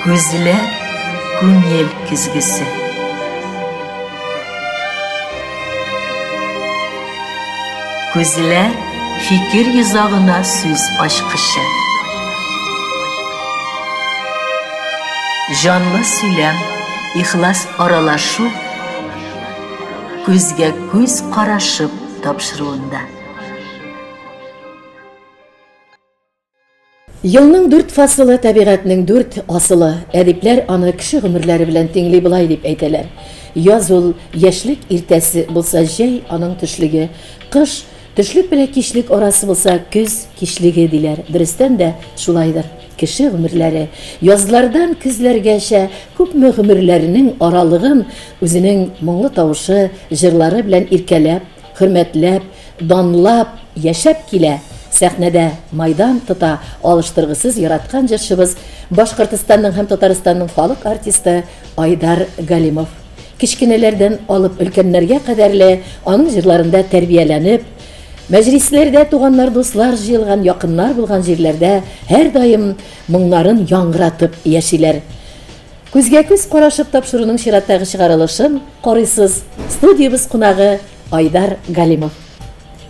Көзілер көңел күзгісі. Көзілер fikir yüzağına söz aşkışı. Canlı söylem, ihlas aralaşıp, gözge göz qaraşıp tapşırığında. Yılның 4 fasılı təbiğatның 4 asılı. Әдипләр аны кеше гомерләре белән тиңли булай дип әйтәләр. Яз ул яшьлек иртәсе булса җәй аның төшлеге, кыш төшлек белән кичлек арасы булса көз кичлеге диләр. Дөрестән дә шулайдыр. Кеше гомерләре язлардан көзләргәчә күпме гомерләренең аралыгын үзенең моңлы тавышы, җырлары белән иркәләп, хөрмәтләп, данлап яшәп килә. Сәхнәдә майдан тота алыштыргысыз яраткан җырчыбыз Башкортстанның һәм Татарстанның халык артисты Айдар Галимов. Кичкенәләрдән алып өлкәннәргә кадәрле аның җырларында тәрбияләнеп, мәҗлесләрдә туганнар, дуслар җыелган, якыннар булган җирләрдә һәр даим моңнарын яңгыратып яшиләр. Күзгә күз карашып тапшыруның чираттагы чыгарылышын карыйсыз студиябыз кунагы Айдар Галимов.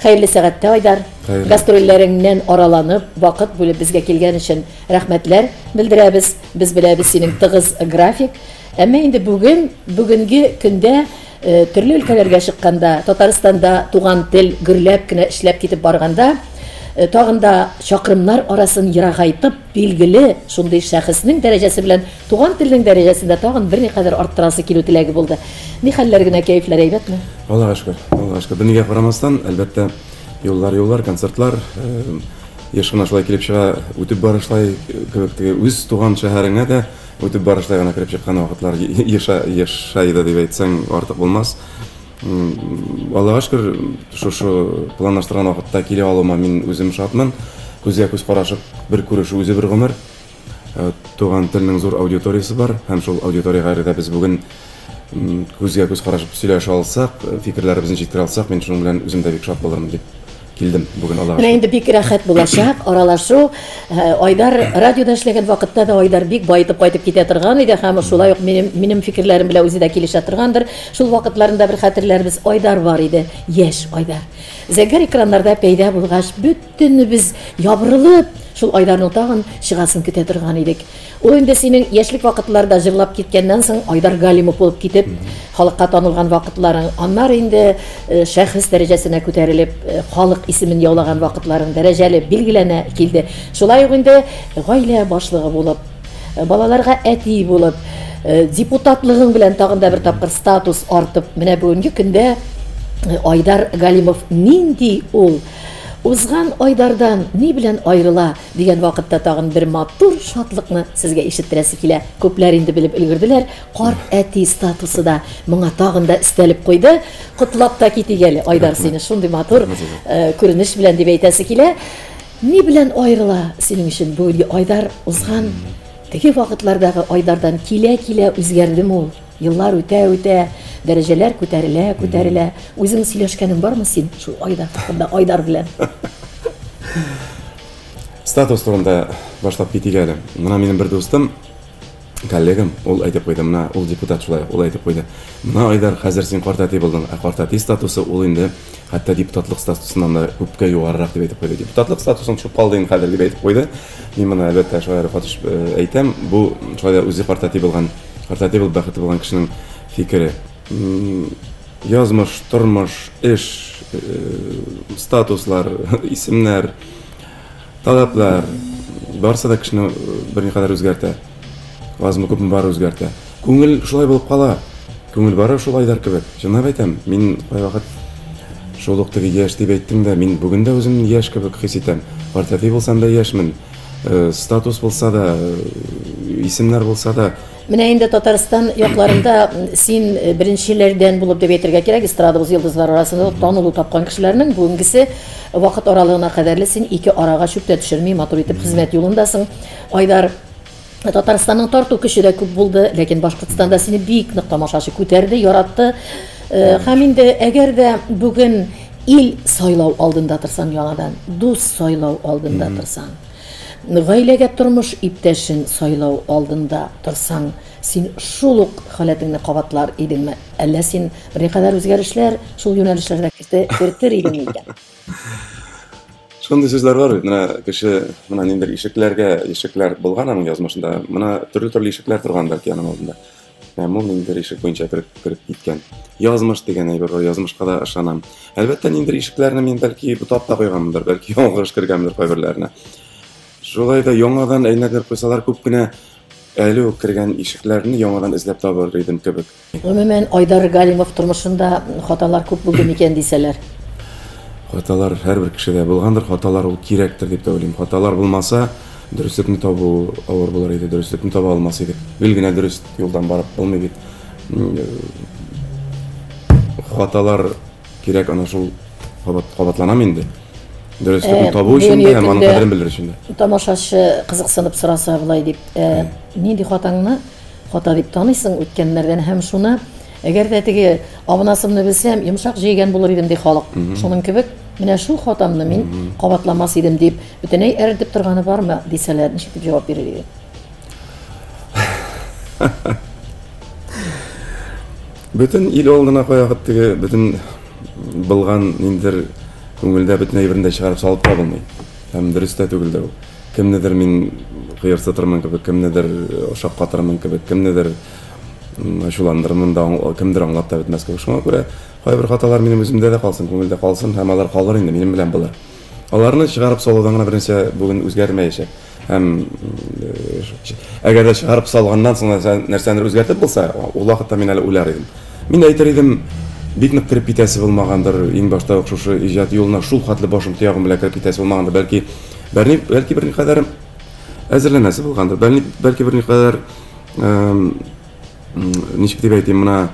Хәерле сәгатьтә, Айдар. Гастрольләреңнән араланып, вакыт бүлеп безгә килгән өчен рәхмәтләр белдерәбез. Без беләбез синең тыгыз график. Әмма инде бүгенге көндә төрле өлкәләргә чыкканда, Татарстанда туган тел гөрләп кенә эшләп китеп барганда, тагын да чакрымнар арасын ерагайтып, билгеле шундый шәхеснең дәрәҗәсе белән туган телнең дәрәҗәсендә тагын берникадәр арттырасы килү теләге булды. Ни хәлләр генә, кәефләр әйбәтме? Аллаһка шөкер. Аллаһка шөкер. Буныңга карамастан, әлбәттә, юллар, концертлар, ешкына шулай килеп чыга, үтеп барышлай, үз туган шәһәреңә дә үтеп барышлай гына кирип чыккан вакытлар яшайды дип әйтсәң артык булмас. Аллаһка шөкер, шушы планлаштырган вакытта килә алуыма мин үзем шатмын. Күзгә күз карашып, бер күрешү үзе бер гомер. Туган телнең зур аудиториясы бар, һәм шул аудиторияга да без бүген күзгә күз карашып сөйләшә алсак, фикерләребезне җиткерә алсак, мин шуның белән үзем дә бик шат булырмын дип килдем бүген Аллаһка. Менә инде бик рәхәт булачак аралашу. Айдар радиода эшләгән вакытта да Айдар бик байтып кайтып китә торган иде һәм шулай ук минем фикерләрем белән үзе дә килешә торгандыр. Шул вакытларында бер хәтерләрбез, Айдар бар иде, яшь Айдар. Зәңгәр экраннарда пәйда булгач, бөтенебез ябырылып, шул Айдарның тагын чыгасын көтә торган идек. Ул инде синең яшьлек вакытларда җырлап киткәннән соң Айдар Галимов булып китеп, халыкка танылган вакытларың, аннары инде шәхес дәрәҗәсенә күтәрелеп, халык исемен яулаган вакытларың дәрәҗәле билгеләнә килде. Шулай ук инде гаилә башлыгы булып, балаларга әти булып, депутатлыгың белән тагын да бер тапкыр статус артып, менә бүгенге көндә Айдар Галимов нинди ул узган Айдардан ни белән аерыла дигән вакытта тагын бер матур шатлыкны сезгә ишеттерәсе килә. Күпләр инде белеп өлгерделәр. Карт әти статусы да моңа тагын да өстәлеп куйды. Котлап та китик әле Айдар сине шундый матур күренеш белән дип әйтәсе килә. Ни белән аерыла синең өчен бүгенге Айдар узган теге вакытлардагы Айдардан килә үзгәрдеме ул? Йыллар үтә, дәрәҗәләр күтәрелә. Үзең сөйләшкәнең бармы син шул Айдар белән? Статус турында башлап китик әле. Менә минем бер дустым, коллегам, ул әйтеп куйды, менә ул депутат шулай, ул әйтеп куйды. Менә Айдар, хәзер син карт әти булдың. Карт әти статусы ул инде хәтта депутатлык статусыннан да күпкә югарырак дип әйтеп куйды. Депутатлык статусын төшеп калды инде хәзер дип әйтеп куйды. Мин моны әлбәттә шулай әйтәм, бу шулай үзе карт әти булган, бәхете булган кешенең фикере. Язмыш, тормыш, эш, статуслар, исемнәр, талаплар барса да кешене берникадәр үзгәртә. Азмы күпме бар үзгәртә. Күңел шулай булып кала. Күңел бары шул Айдар кебек. Җанап әйтәм, мин вакыт шул ук теге яшь дип әйттем дә, мин бүген дә үземне яшь кебек хис итәм. Партия булсам да яшьмен. Статус булса да, исемнәр булса да. Менә инде Татарстан якларында син беренчеләрдән булып дип әйтергә кирәк, эстрадабыз йолдызлар арасында танылу тапкан кешеләрнең бүгенгесе вакыт аралыгына кадәрле син ике арага чүптә төшерми матур итеп хезмәт юлындасың. Айдар, Татарстанның тарту көче дә күп булды, ләкин Башкортстанда сине бик нык тамашачы күтәрде, яратты. Һәм инде әгәр дә бүген ил сайлау алдында торсаң яңадан, дус сайлау алдында торсаң, гаиләгә тормыш иптәшен сайлау алдында торсаң, син шул ук халәтеңне кабатлар идеңме? Әллә син беркадәр үзгәрешләр шул юнәлешләргә кертер идеңме икән? Шундый сүзләр бар бит. Менә кеше менә ниндидер ишекләр булган аның язмышында. Менә төрле ишекләр торган бәлки аның алдында. Һәм ул ниндидер ишек буенча кереп киткән. Язмыш дигән әйбер бар, язмышка да ышанам. Әлбәттә ниндидер ишекләрне мин бәлки бутап та куйганмындыр, бәлки яңгырыш кергәндер кайберләренә. Шулай да яңадан әйнәгер куйсалар күп кенә әле үк кергән ишекләрне яңадан эзләп табар идем кебек. Гомумән Айдар Галимов тормышында хаталар күп булды микән дисәләр? Хаталар һәрбер кешедә булгандыр, хаталар ул кирәктер дип уйлыйм. Хаталар булмаса, дөреслекне табу авыр булыр иде, дөреслекне таба алмас идек. Бил генә дөрес юлдан барып булмый бит. Хаталар кирәк, ана шул кабатланам инде. Дөреслекне табу өчен дә һәм аның кадерен белдерү өчен дә. Тамашачы кызыксынып сораса булай дип, нинди хатаңны хата дип таныйсың үткәннәрдән һәм шуны әгәр дә теге абынасымны белсәм, йомшак җәйгән булыр идем ди халык. Шуның кебек, менә шул хатамны мин кабатламас идем дип, бөтенләй әрдеп торганы бармы дисәләр, ничек дип җавап бирер идең? Бөтен ил алдына куягыт теге бөтен булган ниндидер күңелдә бөтен әйберне чыгарып салып та булмый. Һәм дөрес тә түгел дә ул. Кемнедер мин кыерсытырмын кебек, кемнедер ошак катырмын кебек, кемнедер шуландырмын да кемдер аңлап та бетмәс кебек. Шуңа күрә кайбер хаталар минем үземдә дә калсын, күңелдә калсын, һәм алар калыр инде минем белән булыр. Аларны чыгарып салудан гына беренче бүген үзгәрмәячәк. Һәм әгәр дә чыгарып салганнан соң нәрсәне үзгәртеп булса, ул вакытта мин әле уйлар идем. Мин әйтер идем, бик нык кирип китәсе булмагандыр, иң башта ук шушы иҗат юлына шул хатлы башым тыягым белән кирип китәсе булмагандыр, бәлки берникадәр әзерләнәсе булгандыр, бәлки берникадәр ничек дип әйтим, менә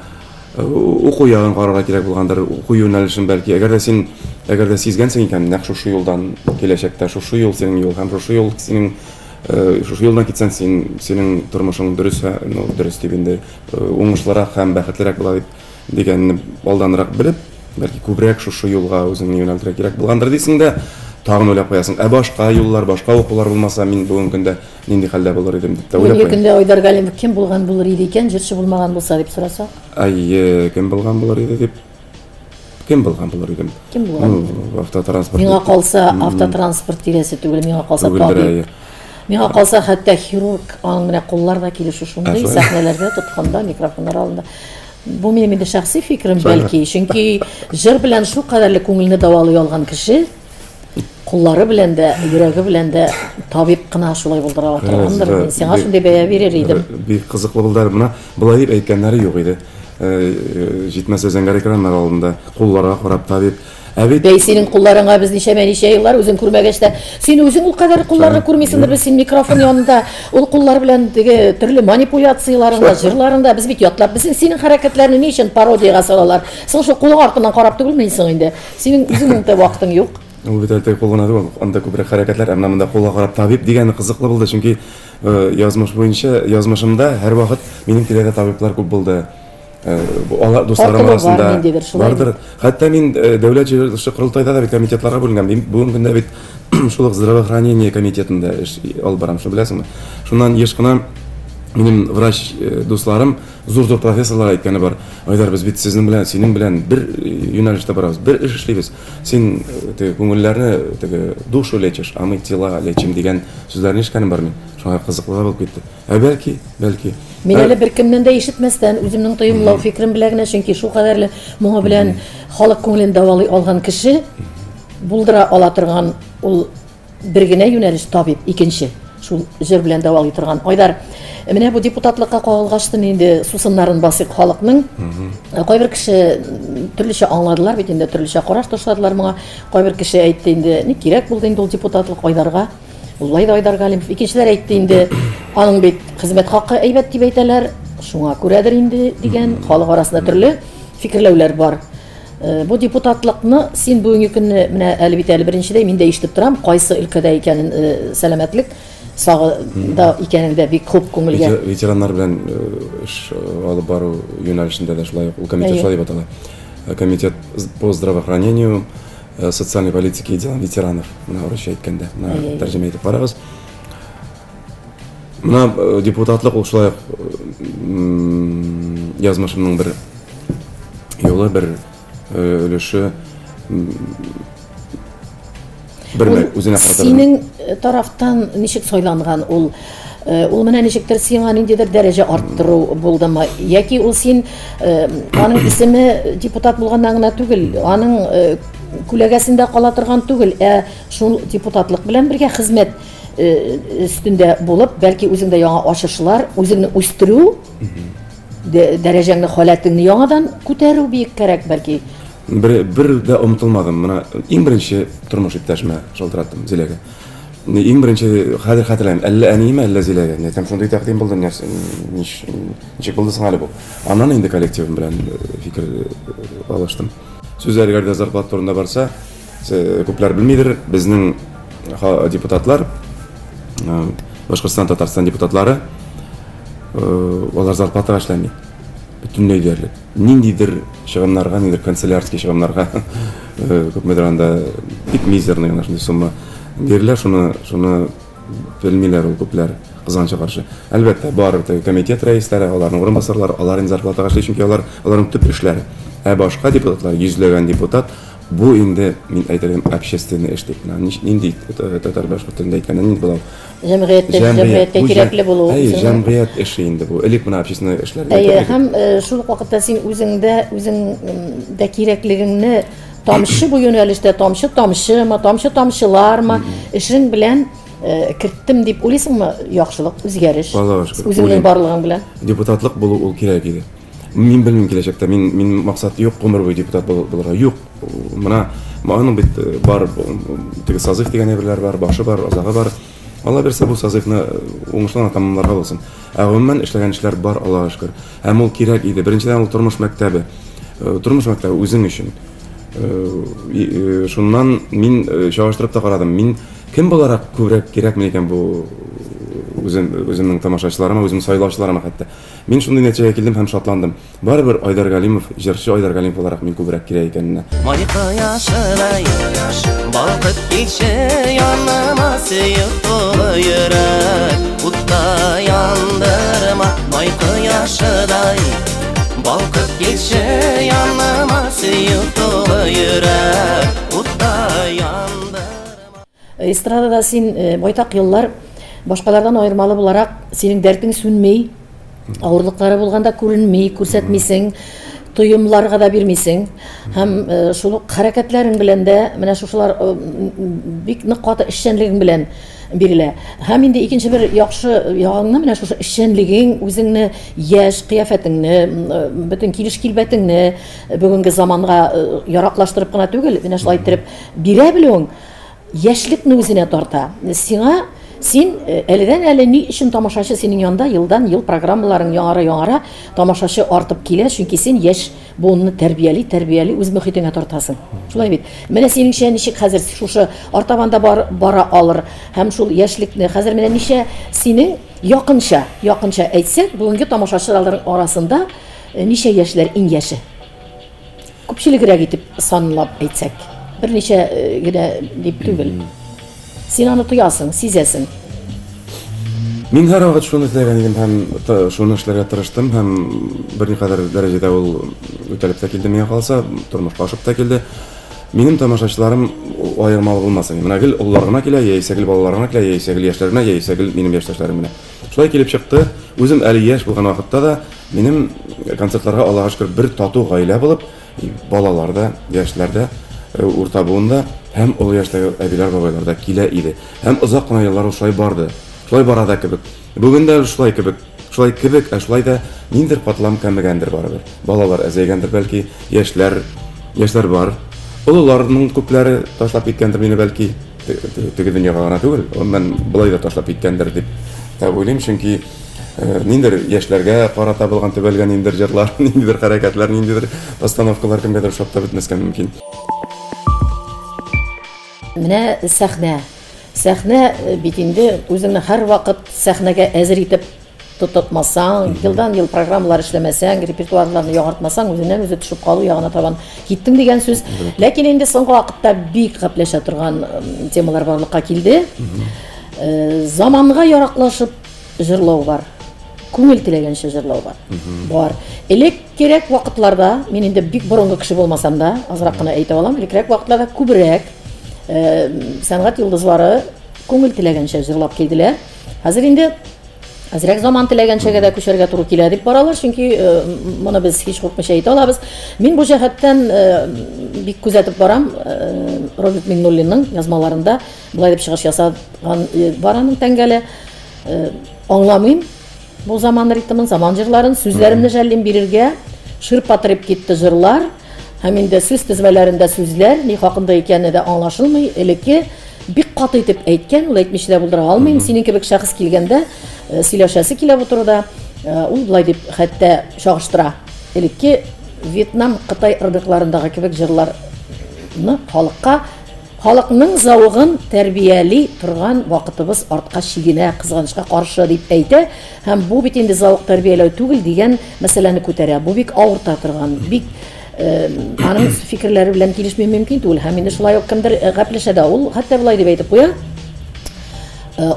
уку ягын карарга кирәк булгандыр, уку юнәлешен бәлки, әгәр дә сизгәнсең икән, нәкъ шушы юлдан киләчәктә, шушы юл синең юл, һәм шушы юл синең шушы юлдан китсәң синең тормышың дөрес дип инде уңышлырак һәм бәхетлерәк була дип дигәнне алданрак белеп, бәлки күбрәк шушы юлга үзеңне юнәлтергә кирәк булгандыр дисең дә, тагын уйлап куясың. Башка юллар, башка укулар булмаса, мин бүген көндә нинди хәлдә булыр идем дип уйлап куям. Бүген көндә Айдар Галимов кем булган булыр иде икән, җырчы булмаган булса дип сорасак? Кем булган булыр иде дип. Кем булган булыр идем? Кем булган? Автотранспорт. Миңа калса автотранспорт тирәсе түгел, миңа калса табиб. Миңа калса хәтта хирург, аның менә куллар да килешү шундый сәхнәләрдә тотканда, микрофоннар алдында. Бу минем инде шәхси фикрем бәлки, чөнки җыр белән шул кадәрле күңелне давалый алган кеше куллары белән дә, йөрәге белән дә табиб кына шулай булдыра торгандыр. Мин сиңа шундый бәя бирер идем. Бик кызыклы булды менә. Булай дип әйткәннәре юк иде. Җитмәс зәңгәр экраннар алдында кулларга карап табиб. Бәй синең кулларыңа без ничә еллар үзең күрмәгәч тә, син үзең ул кадәр кулларны күрмисеңдер, без син микрофон янында ул куллар белән теге төрле манипуляцияларында, җырларында без бит ятлап, без синең хәрәкәтләрне ни өчен пародиягә салалар? Соң шул кулың артыннан карап түгелмисең инде. Синең үзеңнең дә вакытың юк. Ул бит әле кулгына түгел, анда күбрәк хәрәкәтләр, әмма монда кулга карап табиб дигәне кызыклы булды, чөнки язмыш буенча, язмышымда һәр вакыт минем тирәдә табиблар күп булды. Алар дусларым арасында бардыр. Хәтта мин дәүләт җыелышы курултайда да бит комитетларга бүленгән. Бүген көндә бит шул здравоохранение комитетында алып барам, шул беләсеңме? Шуннан еш кына минем врач дусларым, зур профессорлар әйткәне бар. Айдар, без бит сезнең белән, синең белән бер юнәлештә барабыз, бер эш эшлибез. Син күңелләрне теге душу лечишь, а мы тела лечим дигән сүзләрне ишеткәнем бар мин. Шуңа кызыклы булып китте. Бәлки. Мин әле бер кемнән дә ишетмәстән үземнең тоемлау фикрем белән генә, чөнки шул кадәрле моңа белән халык күңелен давалый алган кеше булдыра ала торган ул бер генә юнәлеш табиб, икенче. Шул җыр белән давалый торган. Айдар, менә бу депутатлыкка кагылгаштын инде сусыннарын басыйк халыкның. Кайбер кеше төрлечә аңладылар бит инде, төрлечә караш ташладылар моңа. Кайбер кеше әйтте инде, ни кирәк булды инде ул депутатлык Айдарга. Улай да Айдар Галимов. Икенчеләр әйтте инде, аның бит хезмәт хакы әйбәт дип әйтәләр. Шуңа күрәдер инде дигән халык арасында төрле фикерләүләр бар. Бу депутатлыкны син бүгенге көнне менә әле бит әле беренчедә мин дә ишетеп торам, кайсы өлкәдә икәнен сәламәтлек сагыда икәнендә бик күп күңелгә. Ветераннар белән эш алып бару юнәлешендә дә шулай ул комитет шулай дип атала. Комитет по здравоохранению, социальной политике и делам ветеранов. На русча әйткәндә, на тәрҗемә итеп барабыз. Мына депутатлык ул шулай язмышымның бер юлы, бер өлеше бер үзенә хатırladım. Синең тарафтан ничек сайланган ул? Ул менә ничектер сиңа ниндидер дәрәҗә арттыру булдымы? Яки ул син аның исеме депутат булганнан гына түгел, аның күләгәсендә кала торган түгел, шул депутатлык белән бергә хезмәт өстендә булып, бәлки үзеңдә яңа ачышлар, үзеңне үстерү, дәрәҗәңне, халәтеңне яңадан күтәрү бик кирәк бәлки. Бер дә онытылмадым. Мына иң беренче тормыш иптәшемә шалтыраттым Зиләгә. Иң беренче хәзер хәтерләйм, әллә әниемә, әллә Зиләгә. Нәтем шундый тәкъдим булды, ничек булды соң әле бу. Аннан инде коллективым белән фикер алыштым. Сүзләр әгәр дә зарплата турында барса, күпләр белмидер, безнең депутатлар, Башкортстан, Татарстан депутатлары, алар зарплатага эшләми. Бөтенләй диярлек. Ниндидер чыгымнарга, ниндидер канцелярский чыгымнарга, күпмедер анда бик мизерный гына шундый сумма бирелә, шуны белмиләр ул күпләр кызганычка каршы. Әлбәттә, бар комитет рәисләре, аларның урынбасарлары, алар инде зарплатага эшли, чөнки аларның төп эшләре. Башка депутатлар, йөзләгән депутат, бу инде мин әйтәм общественный эш дип. Нинди татар башка телендә әйткәндә нинди була? Җәмгыятькә кирәкле булу. Җәмгыять эше инде бу. Элек менә общественный эшләргә. Һәм шул вакытта син үзеңдә кирәклегеңне тамчы бу юнәлештә тамчылармы эшең белән керттем дип уйлыйсыңмы? Яхшылык, үзгәреш. Үзеңнең барлыгың белән. Депутатлык булу ул кирәк иде. Мин белмим киләчәктә, мин максат юк, гомер буе депутат булырга юк. Менә аның бит бар, теге созыв дигән әйберләр бар, башы бар, азагы бар. Алла берсә бу созывны уңышлы тамамларга булсын. Гомумән эшләгән эшләр бар, Аллага шөкер. Һәм ул кирәк иде. Беренчедән ул тормыш мәктәбе. Тормыш мәктәбе үзең өчен. Шуннан мин чагыштырып та карадым. Мин кем буларак күбрәк кирәкме икән бу үземнең тамашачыларыма, үземнең сайлаучыларыма хәтта. Мин шундый нәтиҗәгә килдем һәм шатландым. Барыбер Айдар Галимов, җырчы Айдар Галимов буларак мин күбрәк кирәк икәненә. Майка яшыдай, балкып килче яныма, сөеп тулы йөрәк, утта яндырма. Майка яшыдай, балкып килче яныма, сөеп тулы йөрәк, утта яндырма. Эстрадада син байтак еллар башкалардан айырмалы буларак синең дәртең сүнмәй, авырлыклары булганда күренмәй, күрсәтмисең, тоемларга да бирмисең. Һәм шул хәрәкәтләрең белән дә менә шулар бик нык каты эшчәнлегең белән бирелә. Һәм инде икенче бер яхшы ягыңны менә шушы эшчәнлегең, үзеңне яшь кыяфәтеңне, бөтен килеш-килбәтеңне бүгенге заманга яраклаштырып кына түгел, менә шулай итеп бирә белүең яшьлекне үзенә тарта. Син әледән-әле ни өчен тамашачы синең янда елдан-ел программаларың яңара тамашачы артып килә, чөнки син яшь буынны тәрбияли үз мөхитеңә тартасың. Шулай бит. Менә синеңчә ничек хәзер шушы артабанда бара алыр һәм шул яшьлекне хәзер менә ничә синең якынча әйтсәк, бүгенге тамашачыларның арасында ничә яшьләр иң яше? Күпчелегрәк итеп санлап әйтсәк, берничә генә дип түгел. Син аны тоясың, сизәсең. Мин һәр вакыт шуны теләгән идем һәм шуны эшләргә тырыштым һәм берникадәр дәрәҗәдә ул үтәлеп тә килде миңа калса, тормышпашып та килде. Минем тамашачыларым аермалы булмасын. Менә гел уллар гына килә, яисә гел балалар гына килә, яисә гел яшьләр генә, яисә гел минем яшьтәшләрем менә. Шулай килеп чыкты. Үзем әле яшь булган вакытта да минем концертларга Аллага шөкер бер тату гаилә булып, балалар да, яшьләр дә урта буында һәм ул яшьтәге әбиләр бабайлар да килә иде. Һәм озак кына еллар шулай барды. Шулай барада кебек. Бүген дә шулай кебек, шулай да ниндер патлам кәмегәндер барыбер. Балалар әзәйгәндер бәлки, яшьләр бар. Олыларның күпләре ташлап киткәндер мине бәлки, теге дөньяга гына түгел, мен булай да ташлап киткәндер дип уйлыйм, чөнки ниндер яшьләргә карата булган төбәлгән ниндер җырлар, ниндер хәрәкәтләр, ниндер постановкалар кемгәдер шатта бетмәскә мөмкин. Менә сәхнә бит инде үзеңне һәр вакыт сәхнәгә әзер итеп тотмасаң, елдан-ел программалар эшләмәсәң, репертуарларны яңартмасаң, үзеннән-үзе төшеп калу ягына табан киттең дигән сүз. Ләкин инде соңгы вакытта бик гәпләшә торган темалар барлыкка килде. Заманга яраклашып җырлау бар. Күңел теләгәнчә җырлау бар. Бар. Элек кирәк вакытларда, мин инде бик борынгы кеше булмасам да, азрак кына әйтә алам, кирәк вакытларда күбрәк сәнгать йолдызлары күңел теләгәнчә җырлап килделәр. Хәзер инде әзрәк заман теләгәнчәгә дә күчәргә туры килә дип баралар, чөнки моны без һич куркмыйча әйтә алабыз. Мин бу җәһәттән бик күзәтеп барам. Роберт Миннуллинның язмаларында булай дип чыгыш ясаган бар аның тәңгәле. Аңламыйм бу заман ритмын, заман җырларын, сүзләремне жәллим бирергә, шырпатырып китте җырлар. Һәм инде сүз тезмәләрендә сүзләр ни хакында икәнне дә аңлашылмый. Элекке бик каты итеп әйткән, ул әйтмичә дә булдыра алмыйм. Синең кебек шәхес килгәндә сөйләшәсе килә бу турыда. Ул булай дип хәтта чагыштыра. Элекке Вьетнам, Кытай ырдыкларындагы кебек җырларны халыкның зауыгын тәрбияли торган вакытыбыз артка чигенә, кызганычка каршы дип әйтә. Һәм бу бит инде зауык тәрбияләү түгел дигән мәсьәләне күтәрә. Бу бик авырта торган, бик аның фикерләре белән килешмәү мөмкин түгел. Һәм инде шулай ук кемдер гәпләшә дә, ул хәтта булай дип әйтеп куя.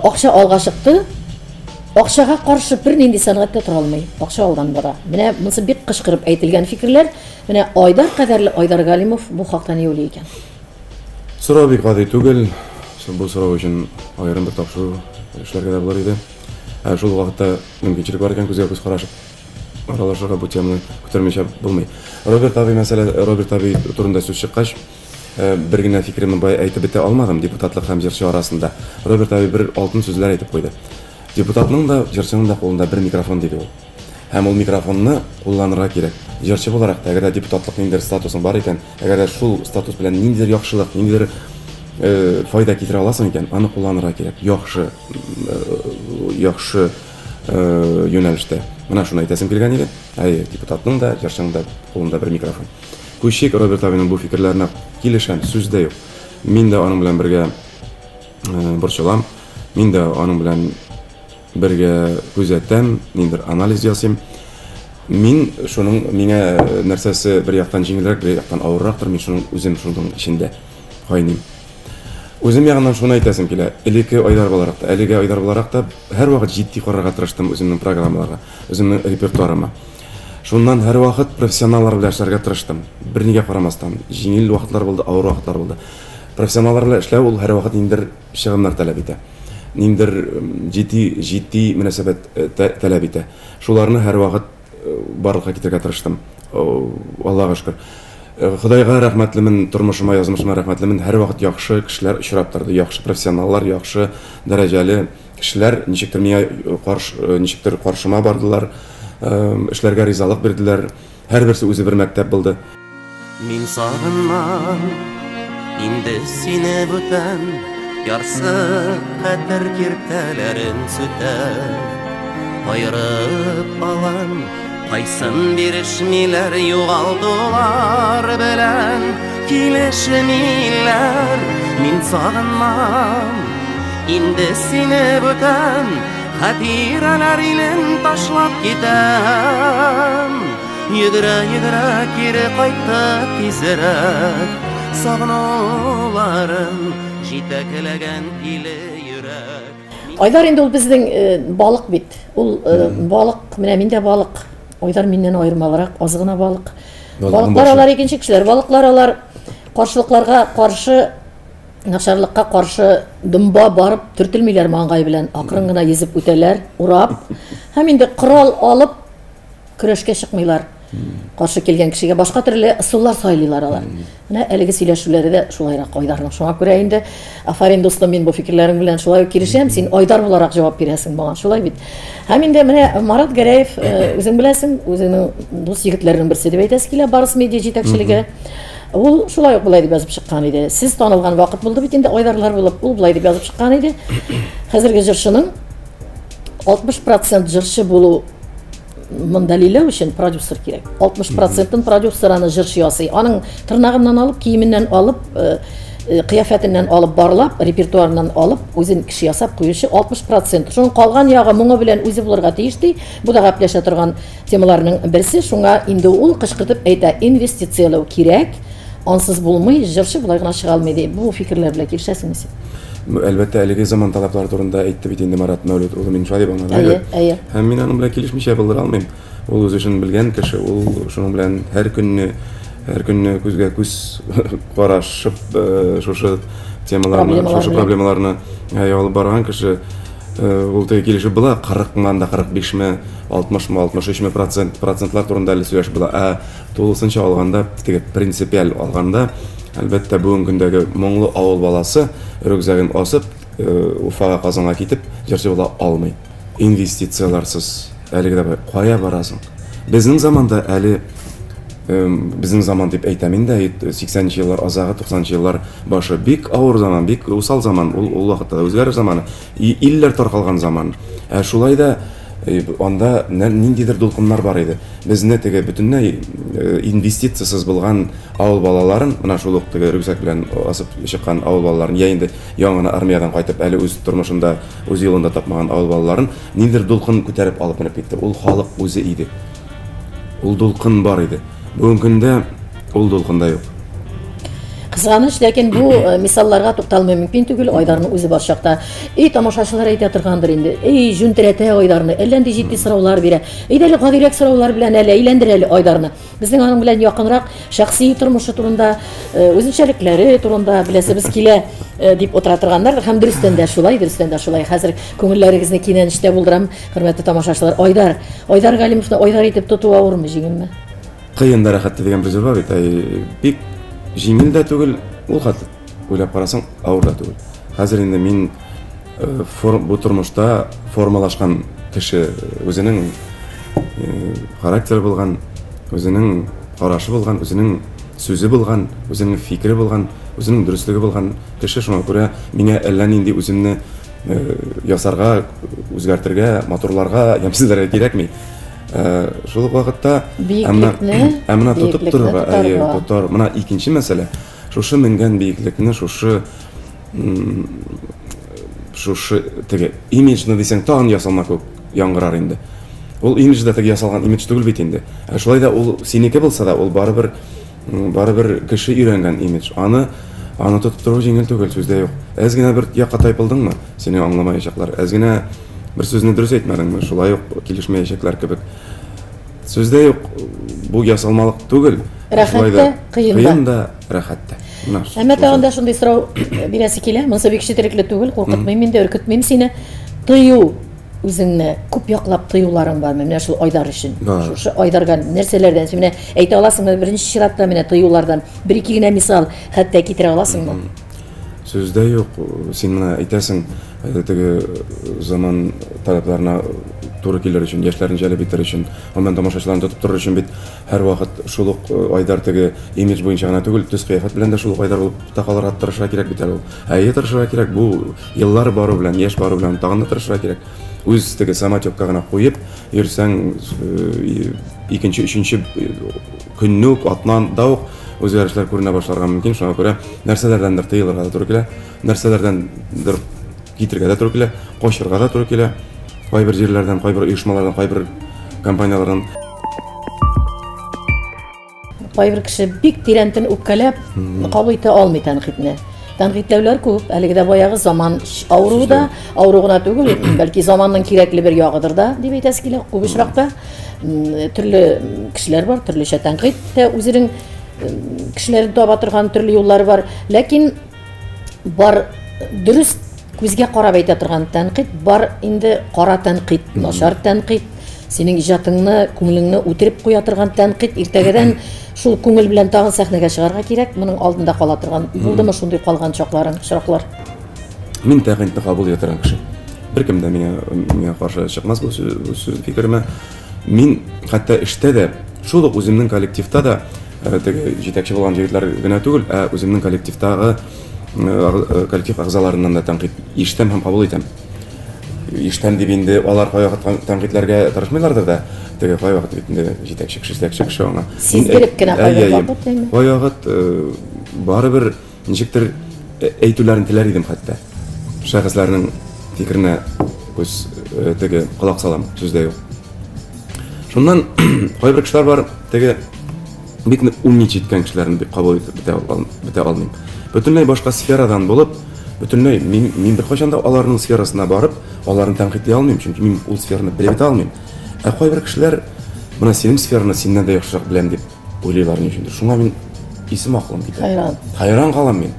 Акча алга чыкты. Акчага каршы бернинди сәнгатьтә тора алмый. Акча алдан бара. Менә монысы бик кычкырып әйтелгән фикерләр. Менә Айдар кадәрле Айдар Галимов бу хакта ни уйлый икән? Сорау бик гади түгел. Бу сорау өчен аерым бер тапшыру эшләргә дә булыр иде. Шул вакытта мөмкинчелек бар икән күзгә күз карашып аралашырга бу теманы күтәрмичә булмый. Роберт Аби турында сүз чыккач, бер генә фикеремне бай әйтеп бетә алмадым депутатлык һәм җырчы арасында. Роберт Аби бер алтын сүзләр әйтеп куйды. Депутатның да, җырчының да кулында бер микрофон диде ул. Һәм ул микрофонны кулланырга кирәк. Җырчы буларак, әгәр дә депутатлык ниндидер статусың бар икән, әгәр дә шул статус белән ниндидер яхшылык, ниндидер файда китерә аласың икән, аны кулланырга кирәк. Яхшы юнәлештә. Менә шуны әйтәсем килгән иде. Депутатның да, җырчының да кулында бер микрофон. Күчек Роберт Абиның бу фикерләренә килешәм, сүз дә юк. Мин дә аның белән бергә борчылам. Мин дә аның белән бергә күзәтәм, ниндидер анализ ясыйм. Мин шуның миңа нәрсәсе бер яктан җиңелрәк, бер яктан авыррактыр. Мин шуның үзем шуның içinde кайныйм. Үзем ягыннан шуны әйтәсем килә. Элекке Айдар буларак та, әлеге Айдар буларак та һәр вакыт җитди карарга тырыштым үземнең программаларга, үземнең репертуарыма. Шуннан һәр вакыт профессионаллар белән эшләргә тырыштым. Бернигә карамастан, җиңел вакытлар булды, авыр вакытлар булды. Профессионаллар белән эшләү ул һәр вакыт ниндидер чыгымнар таләп итә. Ниндидер җитди мөнәсәбәт таләп итә. Шуларны һәр вакыт барлыкка китергә тырыштым. Аллага шөкер. Худайга рәхмәтлемен, тормышыма, язмышыма рәхмәтлемен. Һәр вакыт яхшы кешеләр очрап торды, яхшы профессионаллар, яхшы дәрәҗәле кешеләр ничектер миңа каршыма бардылар, эшләргә ризалык бирделәр. Һәрберсе үзе бер мәктәп булды. Мин сагынмам инде сине бүтән, ярсы хәтер киртәләрен сүтәр. Айырып алам кайсын бирешмиләр, югалтулар белән килешмиләр. Мин сагынмам инде сине бүтән, хатирәләр илен ташлап китәм. Йөгерә кире кайтты тизрәк, сагынуларым җитәкләгән иле йөрәк. Айдар инде ул безнең балык бит. Ул балык, менә мин дә балык. Айдар миннән аермалырак, аз гына балык. Балыклар алар икенче кешеләр. Балыклар алар каршылыкларга каршы, начарлыкка каршы дымба барып төртелмиләр маңгай белән. Акрын гына йөзеп үтәләр, урап. Һәм инде корал алып көрәшкә чыкмыйлар. Каршы килгән кешегә башка төрле ысуллар сайлыйлар алар. Менә әлеге сөйләшүләре дә шулайрак Айдарның. Шуңа күрә инде афарин дустым, мин бу фикерләрең белән шулай килешәм. Син Айдар буларак җавап бирәсең моңа, шулай бит. Һәм инде менә Марат Гәрәев, үзең беләсең, үзенең дус егетләренең берсе дип әйтәсе килә, Барыс медиа җитәкчелеге. Ул шулай ук булай дип язып чыккан иде. Сез танылган вакыт булды бит инде Айдарлар булып, ул булай дип язып чыккан иде. Хәзерге җырчының 60% җырчы булу дәлилләү өчен продюсер кирәк. 60%-ын продюсер аны җырчы ясый. Аның тырнагыннан алып, киеменнән алып, кыяфәтеннән алып барлап, репертуарыннан алып, үзен кеше ясап куючы 60%. Шуның калган ягы моңы белән үзе булырга тиеш ди. Бу да гәпләшә торган темаларның берсе. Шуңа инде ул кычкыртып әйтә, инвестициялау кирәк. Ансыз булмый, җырчы булай гына чыга алмый ди. Бу фикерләр белән килешәсеңме син? Әлбәттә, әлеге заман талаплары турында әйтте бит инде Марат Мәүлид улы Миншаев аңа. Һәм мин аның белән килешмичә булдыра алмыйм. Ул үз эшен белгән кеше, ул шуның белән һәр көнне күзгә күз карашып, шушы темаларны, шушы проблемаларны алып барган кеше, ул теге килешеп була 40 да 45 60 процентлар турында әле сөйләшеп була. Тулысынча алганда, теге принципиаль алганда, әлбәттә бүгенге көндәге моңлы авыл баласы рюкзагын асып, Уфага, Казанга китеп, җырчы була алмый. Инвестицияларсыз әлеге дә кая барасың? Безнең заманда әле безнең заман дип әйтәм инде, 80-нчы еллар азагы, 90-нчы еллар башы бик авыр заман, бик усал заман, ул вакытта үзгәреш заманы, илләр таркалган заман. Шулай да анда ниндидер дулкыннар бар иде. Безне теге бөтенләй инвестициясыз булган авыл балаларын, менә шул ук теге рюкзак белән асып чыккан авыл балаларын, я инде яңа армиядан кайтып, әле үз тормышында, үз юлында тапмаган авыл балаларын ниндидер дулкын күтәреп алып менеп китте. Ул халык үзе иде. Ул дулкын бар иде. Бүгенге көндә ул дулкында юк. Кызганыч, ләкин бу мисалларга тукталмый мөмкин түгел. Айдарның үзе бар чакта. Тамашачылар әйтә торгандыр инде. Жүнтерәтә Айдарны, әлләнди җитди сораулар бирә. Әле гадилек сораулар белән әле әйләндерә әле Айдарны. Безнең аның белән якынрак шәхси тормышы турында, үзенчәлекләре турында беләсебез килә дип утыра торганнар. Һәм дөрестән дә шулай. Хәзер күңелләрегезне кинәнештә булдырам, хөрмәтле тамашачылар. Айдар Галимовны Айдар итеп тоту авырмы, җиңелме? Кыен да рәхәт дигән бер җырба бит. Бик җиңел дә түгел, ул хәтле. Уйлап карасаң, авыр да түгел. Хәзер инде мин бу тормышта формалашкан кеше, үзенең характеры булган, үзенең карашы булган, үзенең сүзе булган, үзенең фикере булган, үзенең дөрестлеге булган кеше, шуңа күрә миңа әллә нинди үземне ясарга, үзгәртергә, моторларга, ямсызларга кирәкми. Шул вакытта әмма тотып торырга, тотар. Менә икенче мәсьәлә. Шушы менгән биеклекне, шушы теге имиджны дисәң, тагын ясалма күп яңгырар инде. Ул имидж дә теге ясалган имидж түгел бит инде. Шулай да ул синеке булса да, ул барыбер кеше өйрәнгән имидж. Аны тотып тору җиңел түгел, сүздә юк. Әз генә бер якка тайпылдыңмы, сине аңламаячаклар. Әз генә бер сүзне дөрес әйтмәдеңме, шулай ук килешмәячәкләр кебек. Сүздә юк, бу ясалмалык түгел. Рәхәттә, кыен да, рәхәттә. Әмма тагында шундый сорау бирәсе килә, монысы бик четерекле түгел, куркытмыйм инде, өркетмим сине. Тыю үзеңне күп яклап тыюларың бармы? Менә шул Айдар өчен. Шушы Айдарга нәрсәләрдән син менә әйтә аласыңмы? Беренче чиратта менә тыюлардан бер-ике генә мисал хәтта китерә аласыңмы? Сүздә юк, син менә әйтәсең, теге заман талапларына туры килер өчен, яшьләрне җәлеп итер өчен, һәм тамашачыларны тотып торыр өчен бит һәрвакыт шул ук Айдар теге имидж буенча гына түгел, төс кыяфәт белән дә шул ук Айдар булып калырга тырышырга кирәк бит әле ул. Тырышырга кирәк, бу еллар бару белән, яшь бару белән тагын да тырышырга кирәк. Үз теге самотёкка гына куеп, йөрсәң икенче, өченче көнне үк атнан да ук үзгәрешләр күренә башларга мөмкин. Шуңа күрә нәрсәләрдәндер тыелырга да туры килә, нәрсәләрдәндер китергә дә туры килә, качырга да туры килә. Кайбер җирләрдән, кайбер оешмалардан, кайбер компаниялардан. Кайбер кеше бик тирәнтен үпкәләп кабул итә алмый тәнкыйтьне. Тәнкыйтьләүләр күп, әлеге дә баягы заман авыру да, авыру гына түгел, бәлки заманның кирәкле бер ягыдыр да, дип әйтәсе килә. Күп очракта төрле кешеләр бар, төрлечә тәнкыйть тә үзенең кешеләрне таба торган төрле юллары бар, ләкин бар дөрес күзгә карап әйтә торган тәнкыйть бар, инде кара тәнкыйть, начар тәнкыйть, синең иҗатыңны, күңелеңне үтереп куя торган тәнкыйть, иртәгәдән шул күңел белән тагын сәхнәгә чыгарга кирәк, моның алдында кала торган. Булдымы шундый калган чакларың, очраклар? Мин тәнкыйтьне кабул итә торган кеше. Беркем дә миңа каршы чыкмас бу сүз фикеремә. Мин хәтта эштә дә, шул ук үземнең коллективта да, теге җитәкче булган җегетләр генә түгел, үземнең коллективтагы коллектив агзаларыннан да тәнкыйть ишетәм һәм кабул итәм. Ишетәм дип инде алар кайвакыт тәнкыйтьләргә тырышмыйлардыр да, теге кайвакыт бит инде җитәкче кеше аңа. Сиздереп кенә кайвакыт әйме? Кайвакыт барыбер ничектер әйтүләрен теләр идем хәтта. Шәхесләрнең фикеренә күз теге колак салам, сүздә юк. Шуннан кайбер кешеләр бар, теге бик умничә иткән кешеләрне бик кабул итә алмыйм. Бөтенләй башка сферадан булып, бөтенләй мин беркайчан да аларның сферасына барып, аларны тәнкыйтьләй алмыйм, чөнки мин ул сфераны белеп алмыйм. Ә кайбер кешеләр моны синең сфераны синнән дә яхшырак беләм дип уйлыйлар ни өчендер. Шуңа мин исем акылым китә. Хайран калам мин.